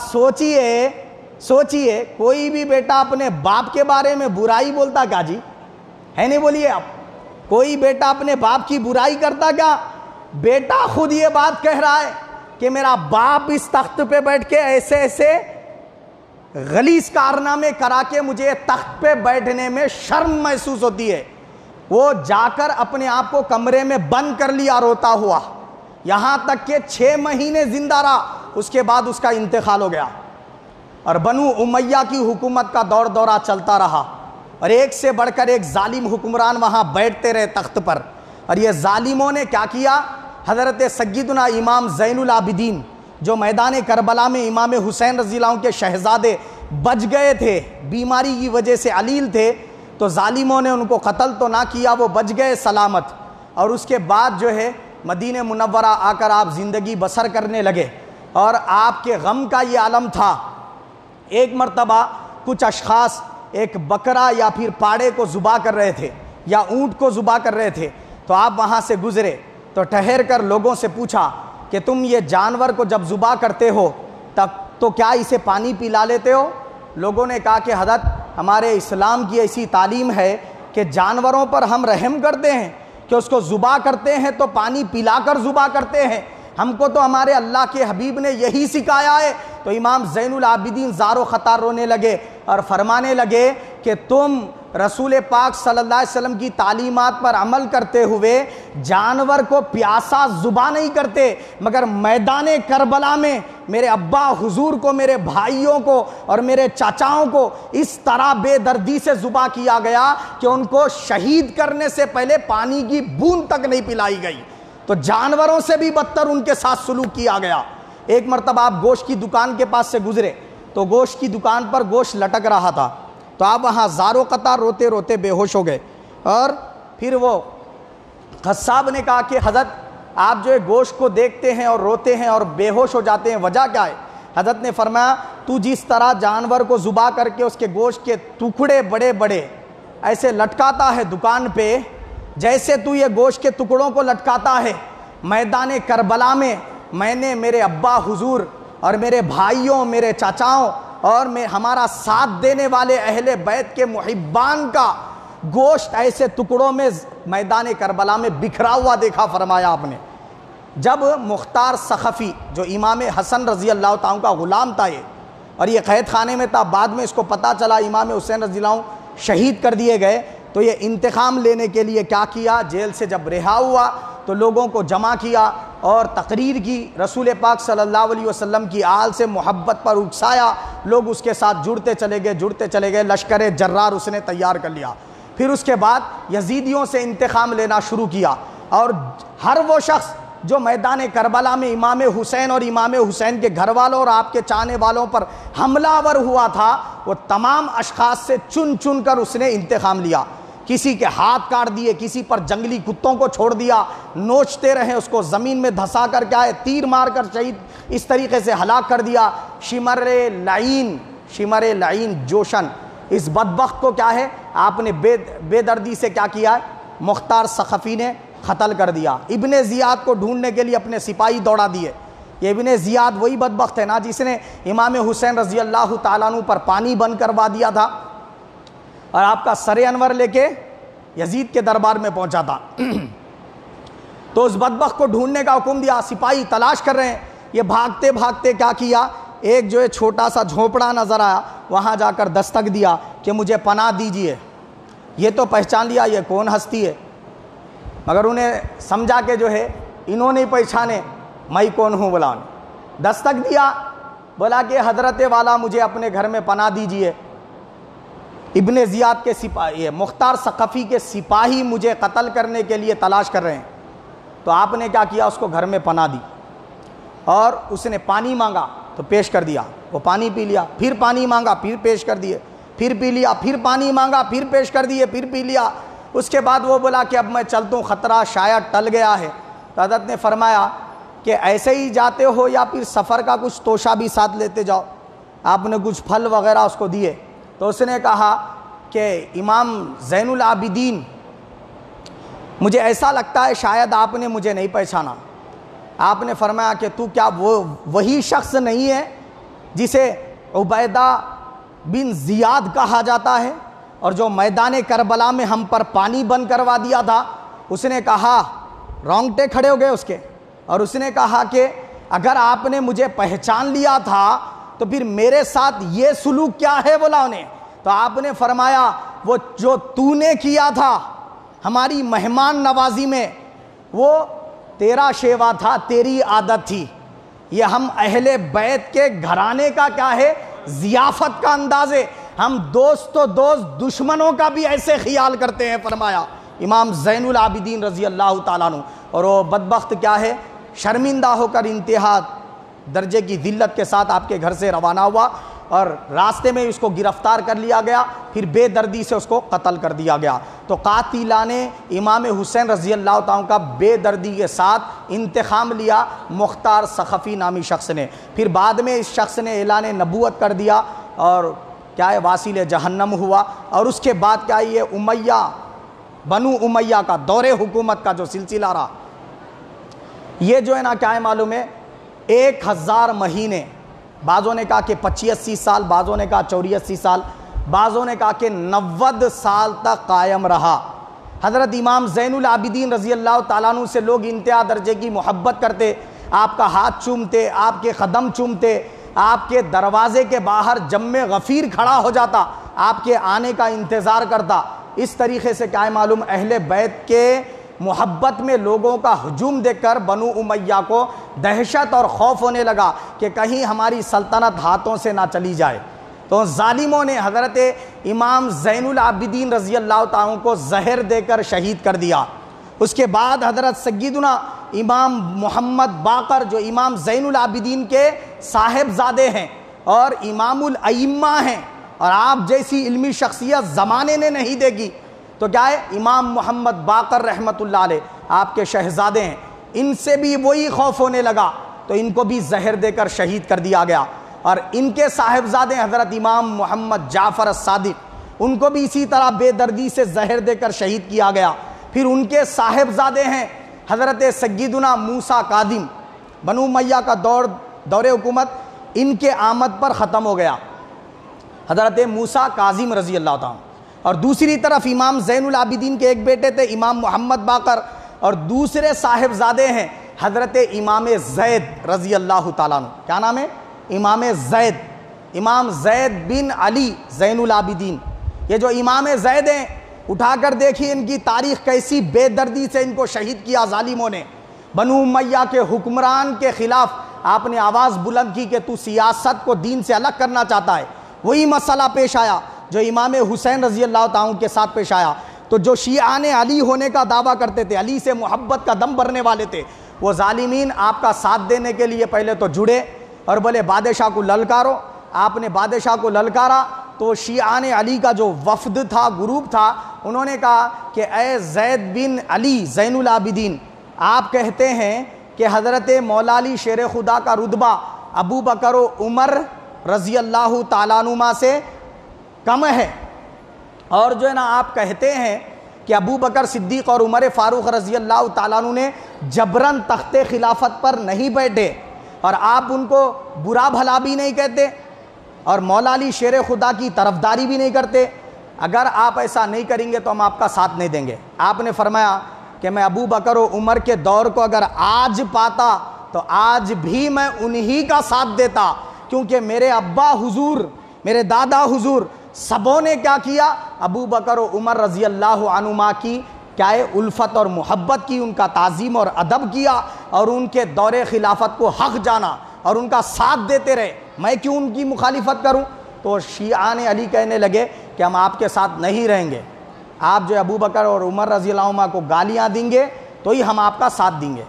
سوچئے کوئی بھی بیٹا اپنے باپ کے بارے میں برائی بولتا کیا جی؟ ہے نہیں, بولیے آپ. کوئی بیٹا اپنے باپ کی برائی کرتا کیا؟ بیٹا خود یہ بات کہہ رہا ہے کہ میرا باپ اس تخت پہ بیٹھ کے ایسے ایسے غلیظ کارنامے کرا کے مجھے تخت پہ بیٹھنے میں شرم محسوس ہوتی ہے. وہ جا کر اپنے آپ کو کمرے میں بند کر لیا روتا ہوا, یہاں تک کہ 6 مہینے زندہ رہا. اس کے بعد اس کا انتقال ہو گیا اور بنو امیہ کی حکومت کا دور دورہ چلتا رہا اور ایک سے بڑھ کر ایک ظالم حکمران وہاں بیٹھتے رہے تخت پر. اور یہ ظالموں نے کیا کیا؟ حضرت سیدنا امام زین العابدین جو میدان کربلا میں امام حسین رضی اللہ عنہ کے شہزادے بچ گئے تھے, بیماری کی وجہ سے علیل تھے, تو ظالموں نے ان کو قتل تو نہ کیا, وہ بچ گئے سلامت. اور اس کے بعد جو ہے مدینہ منورہ آ کر آپ زندگی بسر کرنے لگے. اور آپ کے غم کا یہ عالم تھا, ایک مرتبہ کچھ اشخاص ایک بکرا یا پھر پاڑے کو ذبح کر رہے تھے یا اونٹ کو ذبح کر رہے تھے. تو آپ وہاں سے گزرے تو ٹھہر کر لوگوں سے پوچھا کہ تم یہ جانور کو جب ذبح کرتے ہو تب تو کیا اسے پانی پلا لیتے ہو؟ لوگوں نے کہا کہ حضرت ہمارے اسلام کی ایسی تعلیم ہے کہ جانوروں پر ہم رحم کرتے ہیں کہ اس کو ذبح کرتے ہیں تو پانی پلا کر ذبح کرتے ہیں, ہم کو تو ہمارے اللہ کے حبیب نے یہی سکھایا ہے. تو امام زین العابدین زار و خطار رونے لگے اور فرمانے لگے کہ تم رسول پاک صلی اللہ علیہ وسلم کی تعلیمات پر عمل کرتے ہوئے جانور کو پیاسا ذبح نہیں کرتے, مگر میدان کربلا میں میرے ابا حضور کو, میرے بھائیوں کو اور میرے چاچاؤں کو اس طرح بے دردی سے ذبح کیا گیا کہ ان کو شہید کرنے سے پہلے پانی کی بوند تک نہیں پلائی گئی. تو جانوروں سے بھی بدتر ان کے ساتھ سلوک کیا گیا. ایک مرتبہ آپ گوشت کی دکان کے پاس سے گزرے تو گوشت کی دکان پر گوشت لٹک رہا تھا, تو آپ وہاں زارو قطار روتے روتے بے ہوش ہو گئے. اور پھر وہ قصاب نے کہا کہ حضرت آپ جو ہے گوشت کو دیکھتے ہیں اور روتے ہیں اور بے ہوش ہو جاتے ہیں, وجہ کیا ہے؟ حضرت نے فرمایا تو جس طرح جانور کو ذبح کر کے اس کے گوشت کے ٹکڑے بڑے بڑے ایسے لٹکاتا ہے دکان پہ, جیسے تو یہ گوشت کے ٹکڑوں کو لٹکاتا ہے میدان کربلا میں نے میرے ابا حضور اور میرے بھائیوں، میرے چاچاؤں اور ہمارا ساتھ دینے والے اہل بیت کے محبان کا گوشت ایسے ٹکڑوں میں میدان کربلا میں بکھرا ہوا دیکھا، فرمایا آپ نے۔ جب مختار سقفی جو امام حسن رضی اللہ تعالیٰ کا غلام تھا یہ، اور یہ قید خانے میں تھا، بعد میں اس کو پتہ چلا امام حسین رضی اللہ عنہ شہید کر دیے گئے، تو یہ انتقام لینے کے لیے کیا کیا، جیل سے جب رہا ہوا تو لوگوں کو جمع کیا اور تقریر کی، رسول پاک صلی اللہ علیہ وسلم کی آل سے محبت پر اکسایا، لوگ اس کے ساتھ جڑتے چلے گئے، لشکر جرار اس نے تیار کر لیا۔ پھر اس کے بعد یزیدیوں سے انتقام لینا شروع کیا، اور ہر وہ شخص جو میدان کربلا میں امام حسین اور امام حسین کے گھر والوں اور آپ کے چاہنے والوں پر حملہ آور ہوا تھا، وہ تمام اشخاص سے چن کر اس نے انتقام لیا۔ کسی کے ہاتھ کاٹ دیے، کسی پر جنگلی کتوں کو چھوڑ دیا، نوچتے رہے اس کو، زمین میں دھسا کر کیا ہے تیر مار کر شہید اس طریقے سے ہلاک کر دیا۔ شمر لعین جوشن، اس بدبخت کو کیا ہے آپ نے بے دردی سے کیا کیا ہے، مختار سقفی نے قتل کر دیا۔ ابن زیاد کو ڈھونڈنے کے لیے اپنے سپاہی دوڑا دیے۔ یہ ابن زیاد وہی بدبخت ہے نا جس نے امام حسین رضی اللہ تعالیٰ عنہ پر پانی بند کروا دیا تھا اور آپ کا سر انور لے کے یزید کے دربار میں پہنچا تھا۔ تو اس بدبخت کو ڈھونڈنے کا حکم دیا، سپاہی تلاش کر رہے ہیں۔ یہ بھاگتے بھاگتے کیا کیا، ایک جو ہے چھوٹا سا جھونپڑا نظر آیا، وہاں جا کر دستک دیا کہ مجھے پناہ دیجئے۔ یہ تو پہچان لیا یہ کون ہستی ہے، مگر انہیں سمجھا کہ جو ہے انہوں نے پہچانے میں کون ہوں، بولا دستک دیا، بولا کہ حضرت والا مجھے اپنے گھر میں پناہ دیجئے، ابن زیاد کے سپاہی، مختار سقفی کے سپاہی مجھے قتل کرنے کے لیے تلاش کر رہے ہیں۔ تو آپ نے کیا کیا، اس کو گھر میں پناہ دی، اور اس نے پانی مانگا تو پیش کر دیا، وہ پانی پی لیا، پھر پانی مانگا پھر پیش کر دیے، پھر پی لیا، پھر پانی مانگا پھر پیش کر دیے، پھر پی لیا۔ اس کے بعد وہ بولا کہ اب میں چلتا ہوں، خطرہ شاید ٹل گیا ہے۔ تو حضرت نے فرمایا کہ ایسے ہی جاتے ہو یا پھر سفر کا کچھ توشہ بھی ساتھ لیتے جاؤ۔ آپ نے کچھ پھل وغیرہ اس کو دیے، تو اس نے کہا کہ امام زین العابدین، مجھے ایسا لگتا ہے شاید آپ نے مجھے نہیں پہچانا۔ آپ نے فرمایا کہ تو کیا وہی شخص نہیں ہے جسے عبیدہ بن زیاد کہا جاتا ہے، اور جو میدان کربلا میں ہم پر پانی بند کروا دیا تھا؟ اس نے کہا، رونگٹے کھڑے ہو گئے اس کے، اور اس نے کہا کہ اگر آپ نے مجھے پہچان لیا تھا تو پھر میرے ساتھ یہ سلوک کیا ہے، بولا انہیں۔ تو آپ نے فرمایا وہ جو تو نے کیا تھا ہماری مہمان نوازی میں، وہ تیرا شیوا تھا، تیری عادت تھی، یہ ہم اہل بیت کے گھرانے کا کیا ہے، ضیافت کا انداز ہے، ہم دوست تو دوست، دشمنوں کا بھی ایسے خیال کرتے ہیں، فرمایا امام زین العابدین رضی اللہ تعالیٰ عنہ۔ اور وہ بدبخت کیا ہے، شرمندہ ہو کر انتہا درجے کی ذلت کے ساتھ آپ کے گھر سے روانہ ہوا، اور راستے میں اس کو گرفتار کر لیا گیا، پھر بے دردی سے اس کو قتل کر دیا گیا۔ تو قاتلان امام حسین رضی اللہ تعالیٰ کا بے دردی کے ساتھ انتقام لیا مختار سقفی نامی شخص نے۔ پھر بعد میں اس شخص نے اعلان نبوت کر دیا، اور کیا ہے واصل جہنم ہوا۔ اور اس کے بعد کیا یہ امیہ، بنو امیہ کا دور حکومت کا جو سلسلہ رہا، یہ جو ہے نا کیا ہے معلوم ہے، 1000 مہینے، بعضوں نے کہا کہ 85 سال، بعضوں نے کہا 84 سال، بعضوں نے کہا کہ 90 سال تک قائم رہا۔ حضرت امام زین العابدین رضی اللہ تعالیٰ عنہ سے لوگ انتہا درجے کی محبت کرتے، آپ کا ہاتھ چومتے، آپ کے قدم چومتے، آپ کے دروازے کے باہر جم غفیر کھڑا ہو جاتا، آپ کے آنے کا انتظار کرتا۔ اس طریقے سے کیا ہے معلوم، اہل بیت کے محبت میں لوگوں کا ہجوم دیکھ کر بنو امیہ کو دہشت اور خوف ہونے لگا کہ کہیں ہماری سلطنت ہاتھوں سے نہ چلی جائے۔ تو ظالموں نے حضرت امام زین العابدین رضی اللہ تعالیٰ کو زہر دے کر شہید کر دیا۔ اس کے بعد حضرت سیدنا امام محمد باقر جو امام زین العابدین کے صاحبزادے ہیں اور امام الائمہ ہیں، اور آپ جیسی علمی شخصیت زمانے نے نہیں دیکھی، تو کیا ہے امام محمد باقر رحمۃ اللہ علیہ آپ کے شہزادے ہیں، ان سے بھی وہی خوف ہونے لگا تو ان کو بھی زہر دے کر شہید کر دیا گیا۔ اور ان کے صاحبزادے حضرت امام محمد جعفر الصادق، ان کو بھی اسی طرح بے دردی سے زہر دے کر شہید کیا گیا۔ پھر ان کے صاحبزادے ہیں حضرت سیدنا موسیٰ کاظم، بنو امیہ کا دور حکومت ان کے آمد پر ختم ہو گیا، حضرت موسیٰ کاظم رضی اللہ تعالیٰ. اور دوسری طرف امام زین العابدین کے ایک بیٹے تھے امام محمد باقر، اور دوسرے صاحبزادے ہیں حضرت امام زید رضی اللہ تعالیٰ عنہ. کیا نام ہے؟ امام زید، امام زید بن علی زین العابدین. یہ جو امام زید ہیں، اٹھا کر دیکھیے ان کی تاریخ کیسی بے دردی سے ان کو شہید کیا ظالموں نے. بنو امیہ کے حکمران کے خلاف آپ نے آواز بلند کی کہ تو سیاست کو دین سے الگ کرنا چاہتا ہے. وہی مسئلہ پیش آیا جو امام حسین رضی اللہ تعالیٰ کے ساتھ پیش آیا. تو جو شیعان علی ہونے کا دعویٰ کرتے تھے، علی سے محبت کا دم بھرنے والے تھے، وہ ظالمین آپ کا ساتھ دینے کے لیے پہلے تو جڑے اور بولے بادشاہ کو للکارو. آپ نے بادشاہ کو للکارا تو شیعان علی کا جو وفد تھا، گروپ تھا، انہوں نے کہا کہ اے زید بن علی زین العابدین، آپ کہتے ہیں کہ حضرت مولا علی شیر خدا کا رتبہ ابو بکر و عمر رضی اللہ تعالیٰ عنہما سے کم ہے، اور جو ہے نا آپ کہتے ہیں کہ ابو بکر صدیق اور عمر فاروق رضی اللہ تعالیٰ عنہ نے جبراً تخت خلافت پر نہیں بیٹھے، اور آپ ان کو برا بھلا بھی نہیں کہتے اور مولا علی شیر خدا کی طرفداری بھی نہیں کرتے. اگر آپ ایسا نہیں کریں گے تو ہم آپ کا ساتھ نہیں دیں گے. آپ نے فرمایا کہ میں ابو بکر و عمر کے دور کو اگر آج پاتا تو آج بھی میں انہی کا ساتھ دیتا، کیونکہ میرے ابا حضور، میرے دادا حضور سبوں نے کیا کیا؟ ابو بکر و عمر رضی اللہ عنہما کی کیا ہے الفت اور محبت کی، ان کا تعظیم اور ادب کیا، اور ان کے دور خلافت کو حق جانا اور ان کا ساتھ دیتے رہے. میں کیوں ان کی مخالفت کروں؟ تو شیعان علی کہنے لگے کہ ہم آپ کے ساتھ نہیں رہیں گے. آپ جو ابو بکر اور عمر رضی اللہ عنہما کو گالیاں دیں گے تو ہی ہم آپ کا ساتھ دیں گے.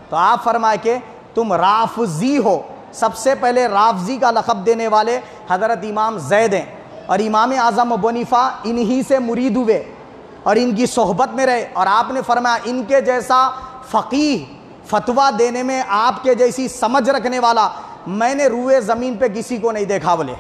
تو آپ فرمائے کہ تم رافضی ہو. سب سے پہلے رافضی کا لقب دینے والے حضرت امام زید ہیں، اور امام اعظم ابو حنیفہ انہی سے مرید ہوئے اور ان کی صحبت میں رہے. اور آپ نے فرمایا ان کے جیسا فقیہ فتویٰ دینے میں، آپ کے جیسی سمجھ رکھنے والا میں نے روئے زمین پہ کسی کو نہیں دیکھا بولے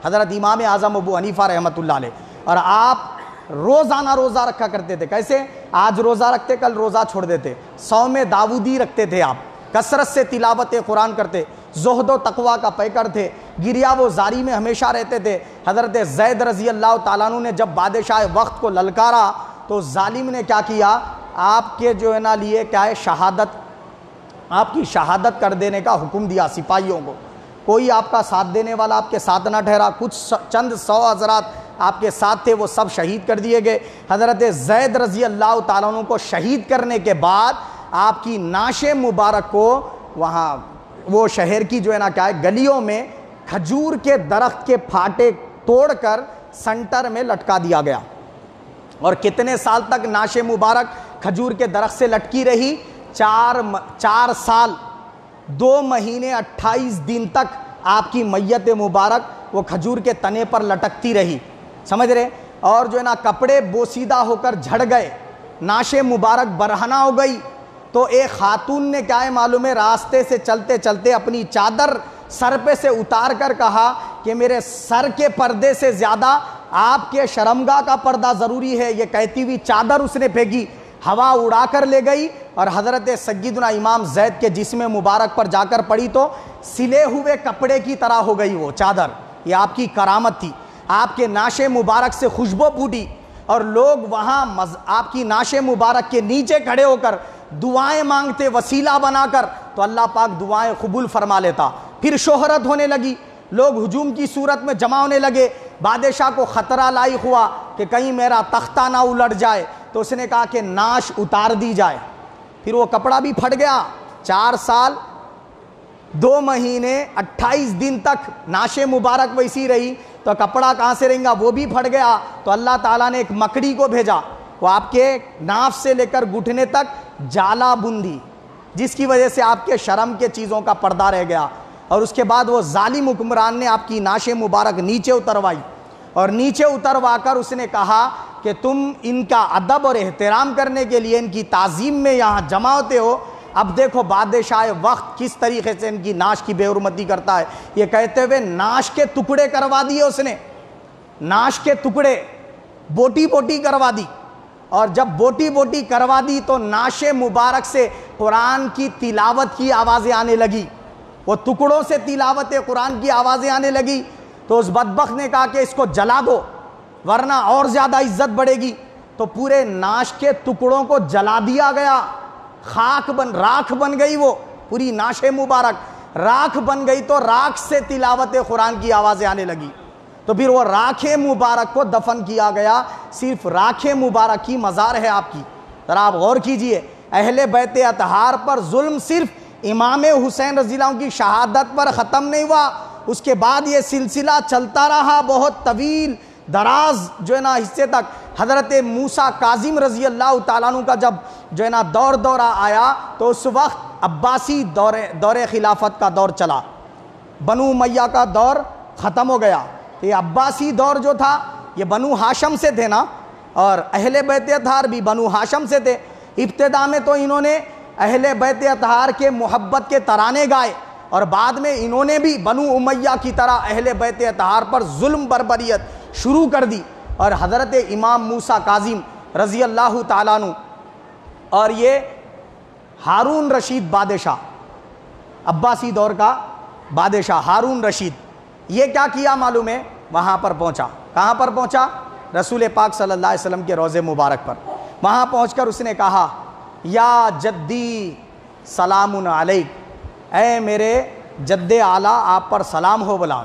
حضرت امام اعظم ابو حنیفہ رحمۃ اللہ علیہ. اور آپ روزانہ روزہ رکھا کرتے تھے. کیسے؟ آج روزہ رکھتے کل روزہ چھوڑ دیتے. صوم داودی رکھتے تھے آپ، کثرت سے تلاوت قرآن کرتے، زہد و تقویٰ کا پیکر تھے، گریہ و زاری میں ہمیشہ رہتے تھے. حضرت زید رضی اللہ تعالیٰ عنہ نے جب بادشاہ وقت کو للکارا تو ظالم نے کیا کیا؟ آپ کے جو ہے نا لیے کیا ہے شہادت، آپ کی شہادت کر دینے کا حکم دیا سپاہیوں کو. کوئی آپ کا ساتھ دینے والا آپ کے ساتھ نہ ٹھہرا. کچھ چند 100 حضرات آپ کے ساتھ تھے، وہ سب شہید کر دیے گئے. حضرت زید رضی اللہ تعالیٰ عنہ کو شہید کرنے کے بعد آپ کی نعش مبارک کو وہاں وہ شہر کی جو ہے نا کیا ہے گلیوں میں کھجور کے درخت کے پھاٹے توڑ کر سنٹر میں لٹکا دیا گیا. اور کتنے سال تک نعش مبارک کھجور کے درخت سے لٹکی رہی؟ 4 سال 2 مہینے 28 دن تک آپ کی میت مبارک وہ کھجور کے تنے پر لٹکتی رہی. سمجھ رہے؟ اور جو ہے نا کپڑے بوسیدہ ہو کر جھڑ گئے، نعش مبارک برہنہ ہو گئی. تو ایک خاتون نے کیا ہے معلوم ہے راستے سے چلتے چلتے اپنی چادر سر پہ سے اتار کر کہا کہ میرے سر کے پردے سے زیادہ آپ کے شرمگاہ کا پردہ ضروری ہے. یہ کہتی ہوئی چادر اس نے پھینکی، ہوا اڑا کر لے گئی اور حضرت سیدنا امام زید کے جسم مبارک پر جا کر پڑی تو سلے ہوئے کپڑے کی طرح ہو گئی وہ چادر. یہ آپ کی کرامت تھی. آپ کے نعش مبارک سے خوشبو پھوٹی اور لوگ وہاں آپ کی نعش مبارک کے نیچے کھڑے ہو کر دعائیں مانگتے وسیلہ بنا کر، تو اللہ پاک دعائیں قبول فرما لیتا. پھر شہرت ہونے لگی، لوگ ہجوم کی صورت میں جمع ہونے لگے. بادشاہ کو خطرہ لاحق ہوا کہ کہیں میرا تختہ نہ الٹ جائے، تو اس نے کہا کہ نعش اتار دی جائے. پھر وہ کپڑا بھی پھٹ گیا. 4 سال 2 مہینے 28 دن تک نعش مبارک ویسی رہی تو کپڑا کہاں سے رہیں گا؟ وہ بھی پھٹ گیا. تو اللہ تعالیٰ نے ایک مکڑی کو بھیجا، وہ آپ کے ناف سے لے کر گھٹنے تک جالا بندی، جس کی وجہ سے آپ کے شرم کے چیزوں کا پردہ رہ گیا. اور اس کے بعد وہ ظالم حکمران نے آپ کی نعش مبارک نیچے اتروائی، اور نیچے اتروا کر اس نے کہا کہ تم ان کا ادب اور احترام کرنے کے لیے ان کی تعظیم میں یہاں جمع ہوتے ہو. اب دیکھو بادشاہ وقت کس طریقے سے ان کی نعش کی بے حرمتی کرتا ہے. یہ کہتے ہوئے نعش کے ٹکڑے کروا دیے اس نے، نعش کے ٹکڑے بوٹی بوٹی کروا دی. اور جب بوٹی بوٹی کروا دی تو ناش مبارک سے قرآن کی تلاوت کی آوازیں آنے لگی، وہ ٹکڑوں سے تلاوت قرآن کی آوازیں آنے لگی۔ تو اس بدبخت نے کہا کہ اس کو جلا دو ورنہ اور زیادہ عزت بڑھے گی، تو پورے ناش کے ٹکڑوں کو جلا دیا گیا، راکھ بن گئی، وہ پوری ناش مبارک راکھ بن گئی، تو راکھ سے تلاوت قرآن کی آوازیں آنے لگی، تو پھر وہ راکھ مبارک کو دفن کیا گیا۔ صرف راکھ مبارک کی مزار ہے آپ کی، ذرا آپ غور کیجئے، اہل بیت اطہار پر ظلم صرف امام حسین رضی اللہ عنہ کی شہادت پر ختم نہیں ہوا، اس کے بعد یہ سلسلہ چلتا رہا بہت طویل دراز جو ہے نا حصے تک۔ حضرت موسیٰ کاظم رضی اللہ تعالیٰ عنہ کا جب جو ہے نا دورہ آیا تو اس وقت عباسی دور خلافت کا دور چلا، بنو امیہ کا دور ختم ہو گیا۔ یہ عباسی دور جو تھا یہ بنو ہاشم سے تھے نا، اور اہل بیت اطہار بھی بنو ہاشم سے تھے۔ ابتدا میں تو انہوں نے اہل بیت اطہار کے محبت کے ترانے گائے، اور بعد میں انہوں نے بھی بنو امیہ کی طرح اہل بیت اطہار پر ظلم بربریت شروع کر دی، اور حضرت امام موسیٰ کاظم رضی اللہ تعالیٰ عنہ اور یہ ہارون رشید بادشاہ، عباسی دور کا بادشاہ ہارون رشید، یہ کیا کیا معلوم ہے؟ وہاں پر پہنچا، کہاں پر پہنچا؟ رسول پاک صلی اللہ علیہ وسلم کے روضے مبارک پر۔ وہاں پہنچ کر اس نے کہا یا جدی سلام علیک، اے میرے جد اعلیٰ آپ پر سلام ہو بلا۔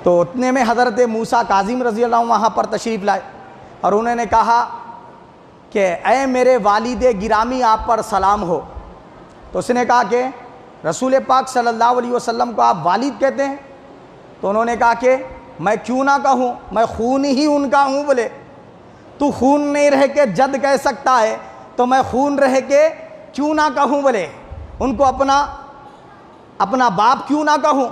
تو اتنے میں حضرت موسیٰ کاظم رضی اللہ عنہ وہاں پر تشریف لائے، اور انہوں نے کہا کہ اے میرے والد گرامی آپ پر سلام ہو۔ تو اس نے کہا کہ رسول پاک صلی اللہ علیہ وسلم کو آپ والد کہتے ہیں؟ تو انہوں نے کہا کہ میں کیوں نہ کہوں، میں خون ہی ان کا ہوں۔ بولے تو خون نہیں رہ کے جد کہہ سکتا ہے تو میں خون رہ کے کیوں نہ کہوں، بولے ان کو اپنا باپ کیوں نہ کہوں؟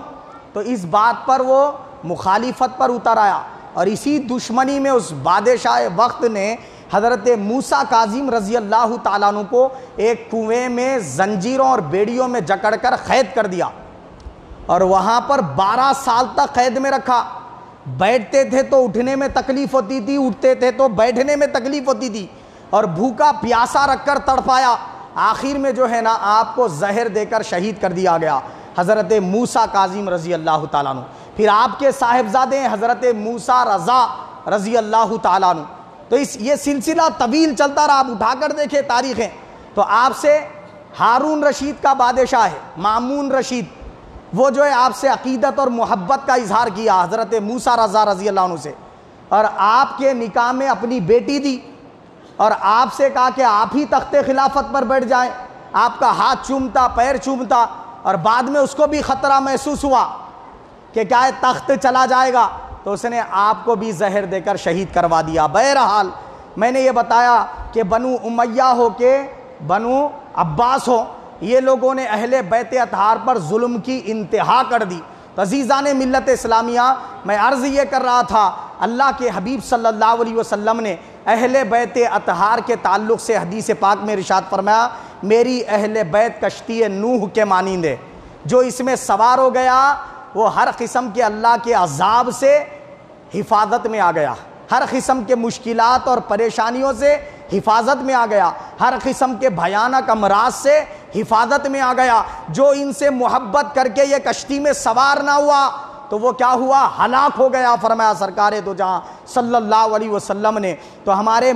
تو اس بات پر وہ مخالفت پر اتر آیا، اور اسی دشمنی میں اس بادشاہ وقت نے حضرت موسیٰ کاظم رضی اللہ تعالیٰ عنہ کو ایک کنویں میں زنجیروں اور بیڑیوں میں جکڑ کر قید کر دیا، اور وہاں پر 12 سال تک قید میں رکھا۔ بیٹھتے تھے تو اٹھنے میں تکلیف ہوتی تھی، اٹھتے تھے تو بیٹھنے میں تکلیف ہوتی تھی، اور بھوکا پیاسا رکھ کر تڑپایا۔ آخر میں جو ہے نا آپ کو زہر دے کر شہید کر دیا گیا، حضرت موسیٰ کاظم رضی اللہ تعالیٰ عنہ۔ پھر آپ کے صاحبزادے ہیں حضرت موسیٰ رضا رضی اللہ تعالیٰ عنہ۔ تو یہ سلسلہ طویل چلتا رہا، آپ اٹھا کر دیکھیں تاریخیں۔ تو آپ سے ہارون رشید کا بادشاہ ہے مامون رشید، وہ جو ہے آپ سے عقیدت اور محبت کا اظہار کیا حضرت موسیٰ رضا رضی اللہ عنہ سے، اور آپ کے نکاح میں اپنی بیٹی دی، اور آپ سے کہا کہ آپ ہی تخت خلافت پر بیٹھ جائیں۔ آپ کا ہاتھ چومتا، پیر چومتا، اور بعد میں اس کو بھی خطرہ محسوس ہوا کہ کیا ہے تخت چلا جائے گا، تو اس نے آپ کو بھی زہر دے کر شہید کروا دیا۔ بہرحال میں نے یہ بتایا کہ بنو امیہ ہو کہ بنو عباس ہو، یہ لوگوں نے اہل بیت اطہار پر ظلم کی انتہا کر دی۔ تو عزیزان ملت اسلامیہ، میں عرض یہ کر رہا تھا، اللہ کے حبیب صلی اللہ علیہ وسلم نے اہل بیت اطہار کے تعلق سے حدیث پاک میں ارشاد فرمایا، میری اہل بیت کشتی نوح کے مانند ہے، جو اس میں سوار ہو گیا وہ ہر قسم کے اللہ کے عذاب سے حفاظت میں آ گیا، ہر قسم کے مشکلات اور پریشانیوں سے حفاظت میں آ گیا، ہر قسم کے بھیانک امراض سے حفاظت میں آ گیا۔ جو ان سے محبت کر کے یہ کشتی میں سوار نہ ہوا تو وہ کیا ہوا؟ ہلاک ہو گیا، فرمایا سرکار دو جہاں صلی اللہ علیہ وسلم نے۔ تو ہمارے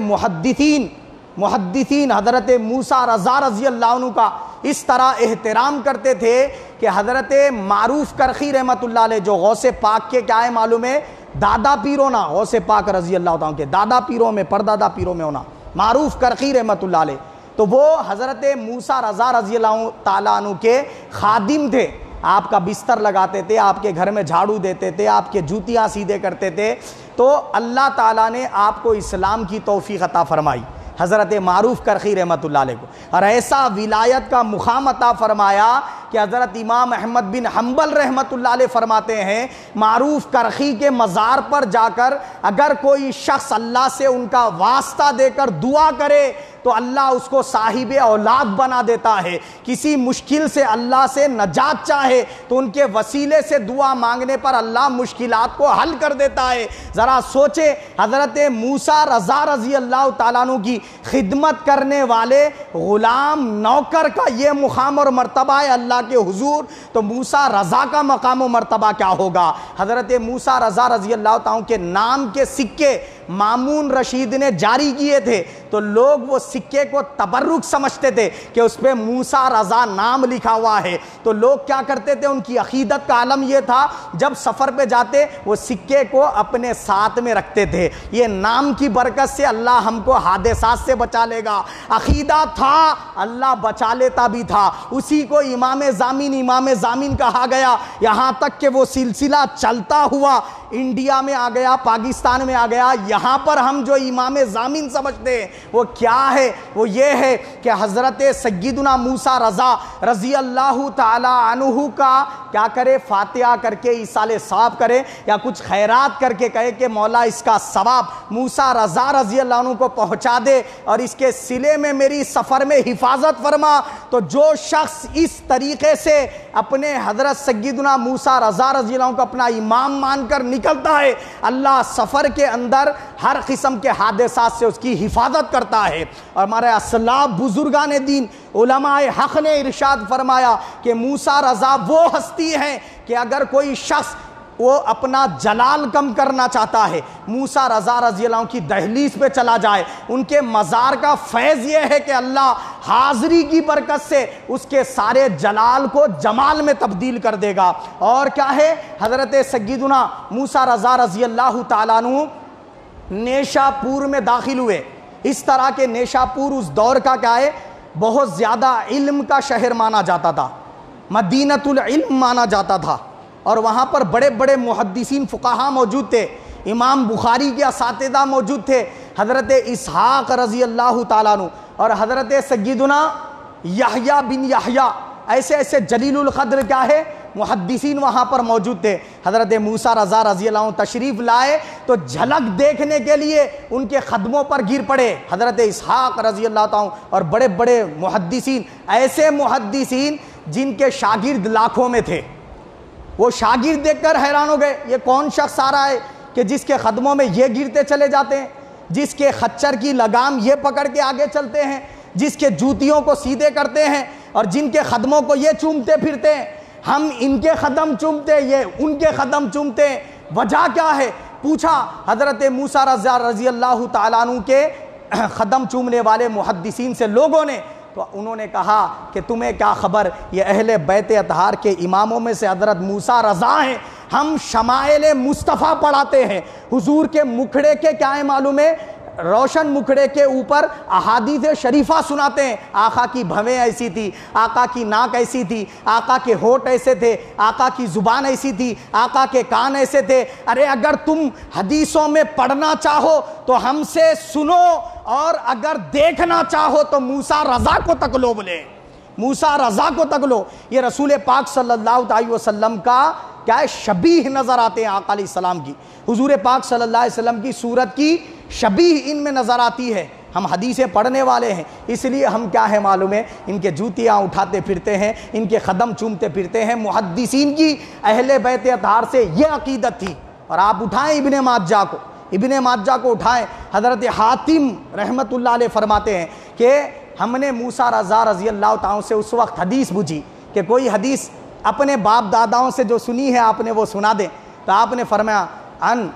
محدثین حضرت موسیٰ رضا رضی اللہ عنہ کا اس طرح احترام کرتے تھے کہ حضرت معروف کرخی رحمت اللہ علیہ، جو غوث پاک کے کیا ہے معلوم ہے؟ دادا پیر ہونا، غوث پاک رضی اللہ عنہ کے دادا پیروں میں، پردادا پیروں میں ہونا، معروف کرخی رحمت اللہ علیہ، تو وہ حضرت موسیٰ رضا رضی اللہ تعالیٰ عنہ کے خادم تھے۔ آپ کا بستر لگاتے تھے، آپ کے گھر میں جھاڑو دیتے تھے، آپ کے جوتیاں سیدھے کرتے تھے۔ تو اللہ تعالیٰ نے آپ کو اسلام کی توفیق عطا فرمائی، حضرت معروف کرخی رحمت اللہ علیہ کو، اور ایسا ولایت کا مقام عطا فرمایا کہ حضرت امام احمد بن حنبل رحمت اللہ علیہ فرماتے ہیں، معروف کرخی کے مزار پر جا کر اگر کوئی شخص اللہ سے ان کا واسطہ دے کر دعا کرے تو اللہ اس کو صاحب اولاد بنا دیتا ہے. کسی مشکل سے اللہ سے نجات چاہے تو ان کے وسیلے سے دعا مانگنے پر اللہ مشکلات کو حل کر دیتا ہے. ذرا سوچے حضرت موسیٰ رضا رضی اللہ تعالیٰ عنہ کی خدمت کرنے والے غلام نوکر کا یہ مقام اور مرتبہ ہے اللہ کے حضور، تو موسیٰ رضا کا مقام و مرتبہ کیا ہوگا؟ حضرت موسیٰ رضا رضی اللہ تعالیٰ کے نام کے سکے مامون رشید نے جاری کیے تھے، تو لوگ وہ سکے کو تبرک سمجھتے تھے کہ اس پہ موسیٰ رضا نام لکھا ہوا ہے. تو لوگ کیا کرتے تھے، ان کی عقیدت کا عالم یہ تھا جب سفر پہ جاتے وہ سکے کو اپنے ساتھ میں رکھتے تھے، یہ نام کی برکت سے اللہ ہم کو حادثات سے بچا لے گا. عقیدہ تھا اللہ بچا لیتا بھی تھا. اسی کو امام ضامن کہا گیا، یہاں تک کہ وہ سلسلہ چلتا ہوا انڈیا میں آ گیا، پاکستان میں آ گیا. یہاں پر ہم جو امام ضامن سمجھتے ہیں وہ کیا ہے؟ وہ یہ ہے کہ حضرت سیدنا موسیٰ رضا رضی اللہ تعالی عنہ کا کیا کرے، فاتحہ کر کے ایصال ثواب کرے یا کچھ خیرات کر کے کہے کہ مولا اس کا ثواب موسیٰ رضا رضی اللہ عنہ کو پہنچا دے اور اس کے صلے میں میری سفر میں حفاظت فرما. تو جو شخص اس طریقے سے اپنے حضرت سیدنا موسیٰ رضا رضی اللہ عنہ کو اپنا امام مان کر نکلتا ہے، اللہ سفر کے اندر ہر قسم کے حادثات سے اس کی حفاظت کرتا ہے. اور ہمارے اسلاف بزرگان دین علماء حق نے ارشاد فرمایا کہ موسیٰ رضا وہ ہستی ہیں کہ اگر کوئی شخص وہ اپنا جلال کم کرنا چاہتا ہے، موسیٰ رضا رضی اللہ عنہ کی دہلیز پہ چلا جائے. ان کے مزار کا فیض یہ ہے کہ اللہ حاضری کی برکت سے اس کے سارے جلال کو جمال میں تبدیل کر دے گا. اور کیا ہے، حضرت سیدنا موسیٰ رضا رضی اللہ تعالیٰ عنہ نیشا پور میں داخل ہوئے. اس طرح کے نیشا پور اس دور کا کیا ہے، بہت زیادہ علم کا شہر مانا جاتا تھا، مدینۃ العلم مانا جاتا تھا، اور وہاں پر بڑے بڑے محدثین فقہا موجود تھے. امام بخاری کے اساتذہ موجود تھے، حضرت اسحاق رضی اللہ تعالیٰ عنہ اور حضرت سیدنا یحییٰ بن یحییٰ، ایسے ایسے جلیل القدر کیا ہے محدثین وہاں پر موجود تھے. حضرت موسیٰ رضا رضی اللہ عنہ تشریف لائے تو جھلک دیکھنے کے لیے ان کے قدموں پر گر پڑے حضرت اسحاق رضی اللہ تعالیٰ اور بڑے بڑے محدثین، ایسے محدثین جن کے شاگرد لاکھوں میں تھے. وہ شاگرد دیکھ کر حیران ہو گئے، یہ کون شخص آ رہا ہے کہ جس کے قدموں میں یہ گرتے چلے جاتے ہیں، جس کے خچر کی لگام یہ پکڑ کے آگے چلتے ہیں، جس کے جوتیوں کو سیدھے کرتے ہیں اور جن کے قدموں کو یہ چومتے پھرتے ہیں. ہم ان کے قدم چومتے، یہ ان کے قدم چومتے ہیں، وجہ کیا ہے؟ پوچھا حضرت موسیٰ رضا رضی اللہ تعالیٰ عنہ کے قدم چومنے والے محدثین سے لوگوں نے، تو انہوں نے کہا کہ تمہیں کیا خبر، یہ اہل بیت اطہار کے اماموں میں سے حضرت موسیٰ رضا ہیں. ہم شمائل مصطفیٰ پڑھاتے ہیں، حضور کے مکھڑے کے کیا ہے معلوم ہے، روشن مکھڑے کے اوپر احادیث شریفہ سناتے ہیں. آقا کی بھویں ایسی تھی، آقا کی ناک ایسی تھی، آقا کے ہونٹ ایسے تھے، آقا کی زبان ایسی تھی، آقا کے کان ایسے تھے. ارے اگر تم حدیثوں میں پڑھنا چاہو تو ہم سے سنو، اور اگر دیکھنا چاہو تو موسیٰ رضا کو تک لو. بولے موسیٰ رضا کو تک لو. یہ رسول پاک صلی اللہ علیہ وسلم کا کیا ہے، شبیہ نظر آتے ہیں آقا علیہ السلام کی. حضور پاک صلی اللہ علیہ وسلم کی صورت کی شبیہ ان میں نظر آتی ہے. ہم حدیثیں پڑھنے والے ہیں، اس لیے ہم کیا ہے معلوم ہے، ان کے جوتیاں اٹھاتے پھرتے ہیں، ان کے قدم چومتے پھرتے ہیں. محدثین کی اہل بیت اطہار سے یہ عقیدت تھی. اور آپ اٹھائیں ابن ماجہ کو اٹھائیں. حضرت حاتم رحمت اللہ علیہ فرماتے ہیں کہ ہم نے موسیٰ رضا رضی اللہ تعالیٰ سے اس وقت حدیث پوچھی کہ کوئی حدیث اپنے باپ داداؤں سے جو سنی ہے آپ نے وہ سنا دیں. تو آپ نے فرمایا عن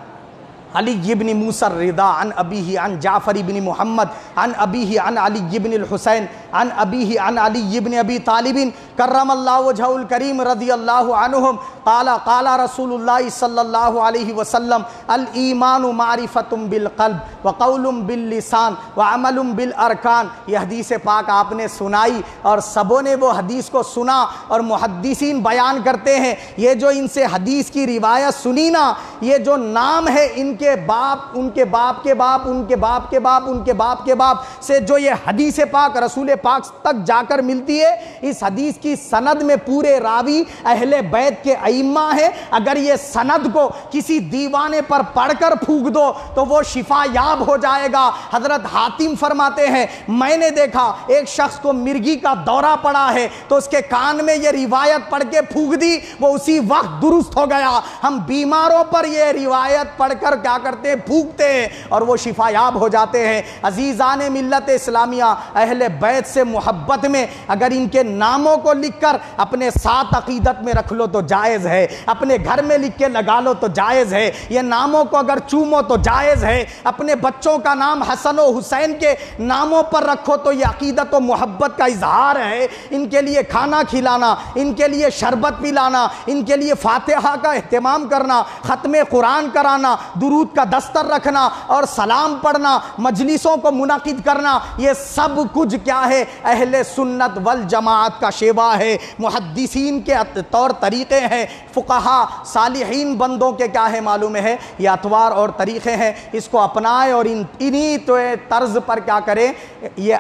علی بن موسیٰ الرضا عن ابیہ عن جعفر بن محمد عن ابیہ عن علی بن الحسین عن ابیہ عن علی بن ابی طالب کرم اللہ وجہہ الکریم رضی اللہ عنہم قال قال رسول اللہ صلی اللہ علیہ وسلم الایمان معرفت بالقلب وقول باللسان وعمل بالارکان. یہ حدیث پاک آپ نے سنائی اور سبوں نے وہ حدیث کو سنا، اور محدثین بیان کرتے ہیں یہ جو ان سے حدیث کی روایت سنی نا، یہ جو نام ہے ان کے باپ، ان کے باپ کے باپ، ان کے باپ کے باپ، ان کے باپ کے باپ سے جو یہ حدیث پاک رسول پاک تک جا کر ملتی ہے۔ اس حدیث کی سند میں پورے راوی اہل بیت کے ائمہ ہیں۔ اگر یہ سند کو کسی دیوانے پر پڑھ کر پھونک دو تو وہ شفا یاب ہو جائے گا۔ حضرت حاتم فرماتے ہیں میں نے دیکھا ایک شخص کو مرگی کا دورہ پڑا ہے تو اس کے کان میں یہ روایت پڑھ کے پھونک دی، وہ اسی وقت درست ہو گیا۔ ہم بیماروں پر یہ روایت پڑھ کر کیا کرتے ہیں؟ پھونکتے ہیں اور وہ شفا یاب ہو جاتے ہیں۔ عزیزان ملت اسلامیہ، اہل بیت سے محبت میں اگر ان کے ناموں کو لکھ کر اپنے ساتھ عقیدت میں رکھ لو تو جائز ہے، اپنے گھر میں لکھ کے لگا لو تو جائز ہے، یہ ناموں کو اگر چومو تو جائز ہے، اپنے بچوں کا نام حسن و حسین کے ناموں پر رکھو تو یہ عقیدت و محبت کا اظہار ہے۔ ان کے لیے کھانا کھلانا، ان کے لیے شربت پلانا، ان کے لیے فاتحہ کا اہتمام کرنا، ختم قرآن کرانا، درود کا دستر رکھنا اور سلام پڑھنا، مجلسوں کو منعقد کرنا، یہ سب کچھ کیا ہے؟ اہل سنت والجماعت کا شیوا ہے، محدثین کے طور طریقے ہیں، فقہا صالحین بندوں کے کیا ہے معلوم ہے، یہ اطوار اور طریقے ہیں۔ اس کو اپنائیں اور انہی تو طرز پر کیا کریں؟ یہ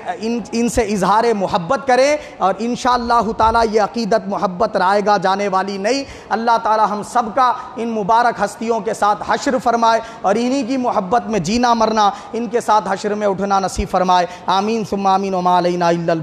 ان سے اظہار محبت کریں اور انشاءاللہ تعالی یہ عقیدت محبت رائے گا جانے والی نہیں۔ اللہ تعالی ہم سب کا ان مبارک ہستیوں کے ساتھ حشر فرمائے اور انہی کی محبت میں جینا مرنا، ان کے ساتھ حشر میں اٹھنا نصیب فرمائے۔ آمین ثم آمین وما علینا الا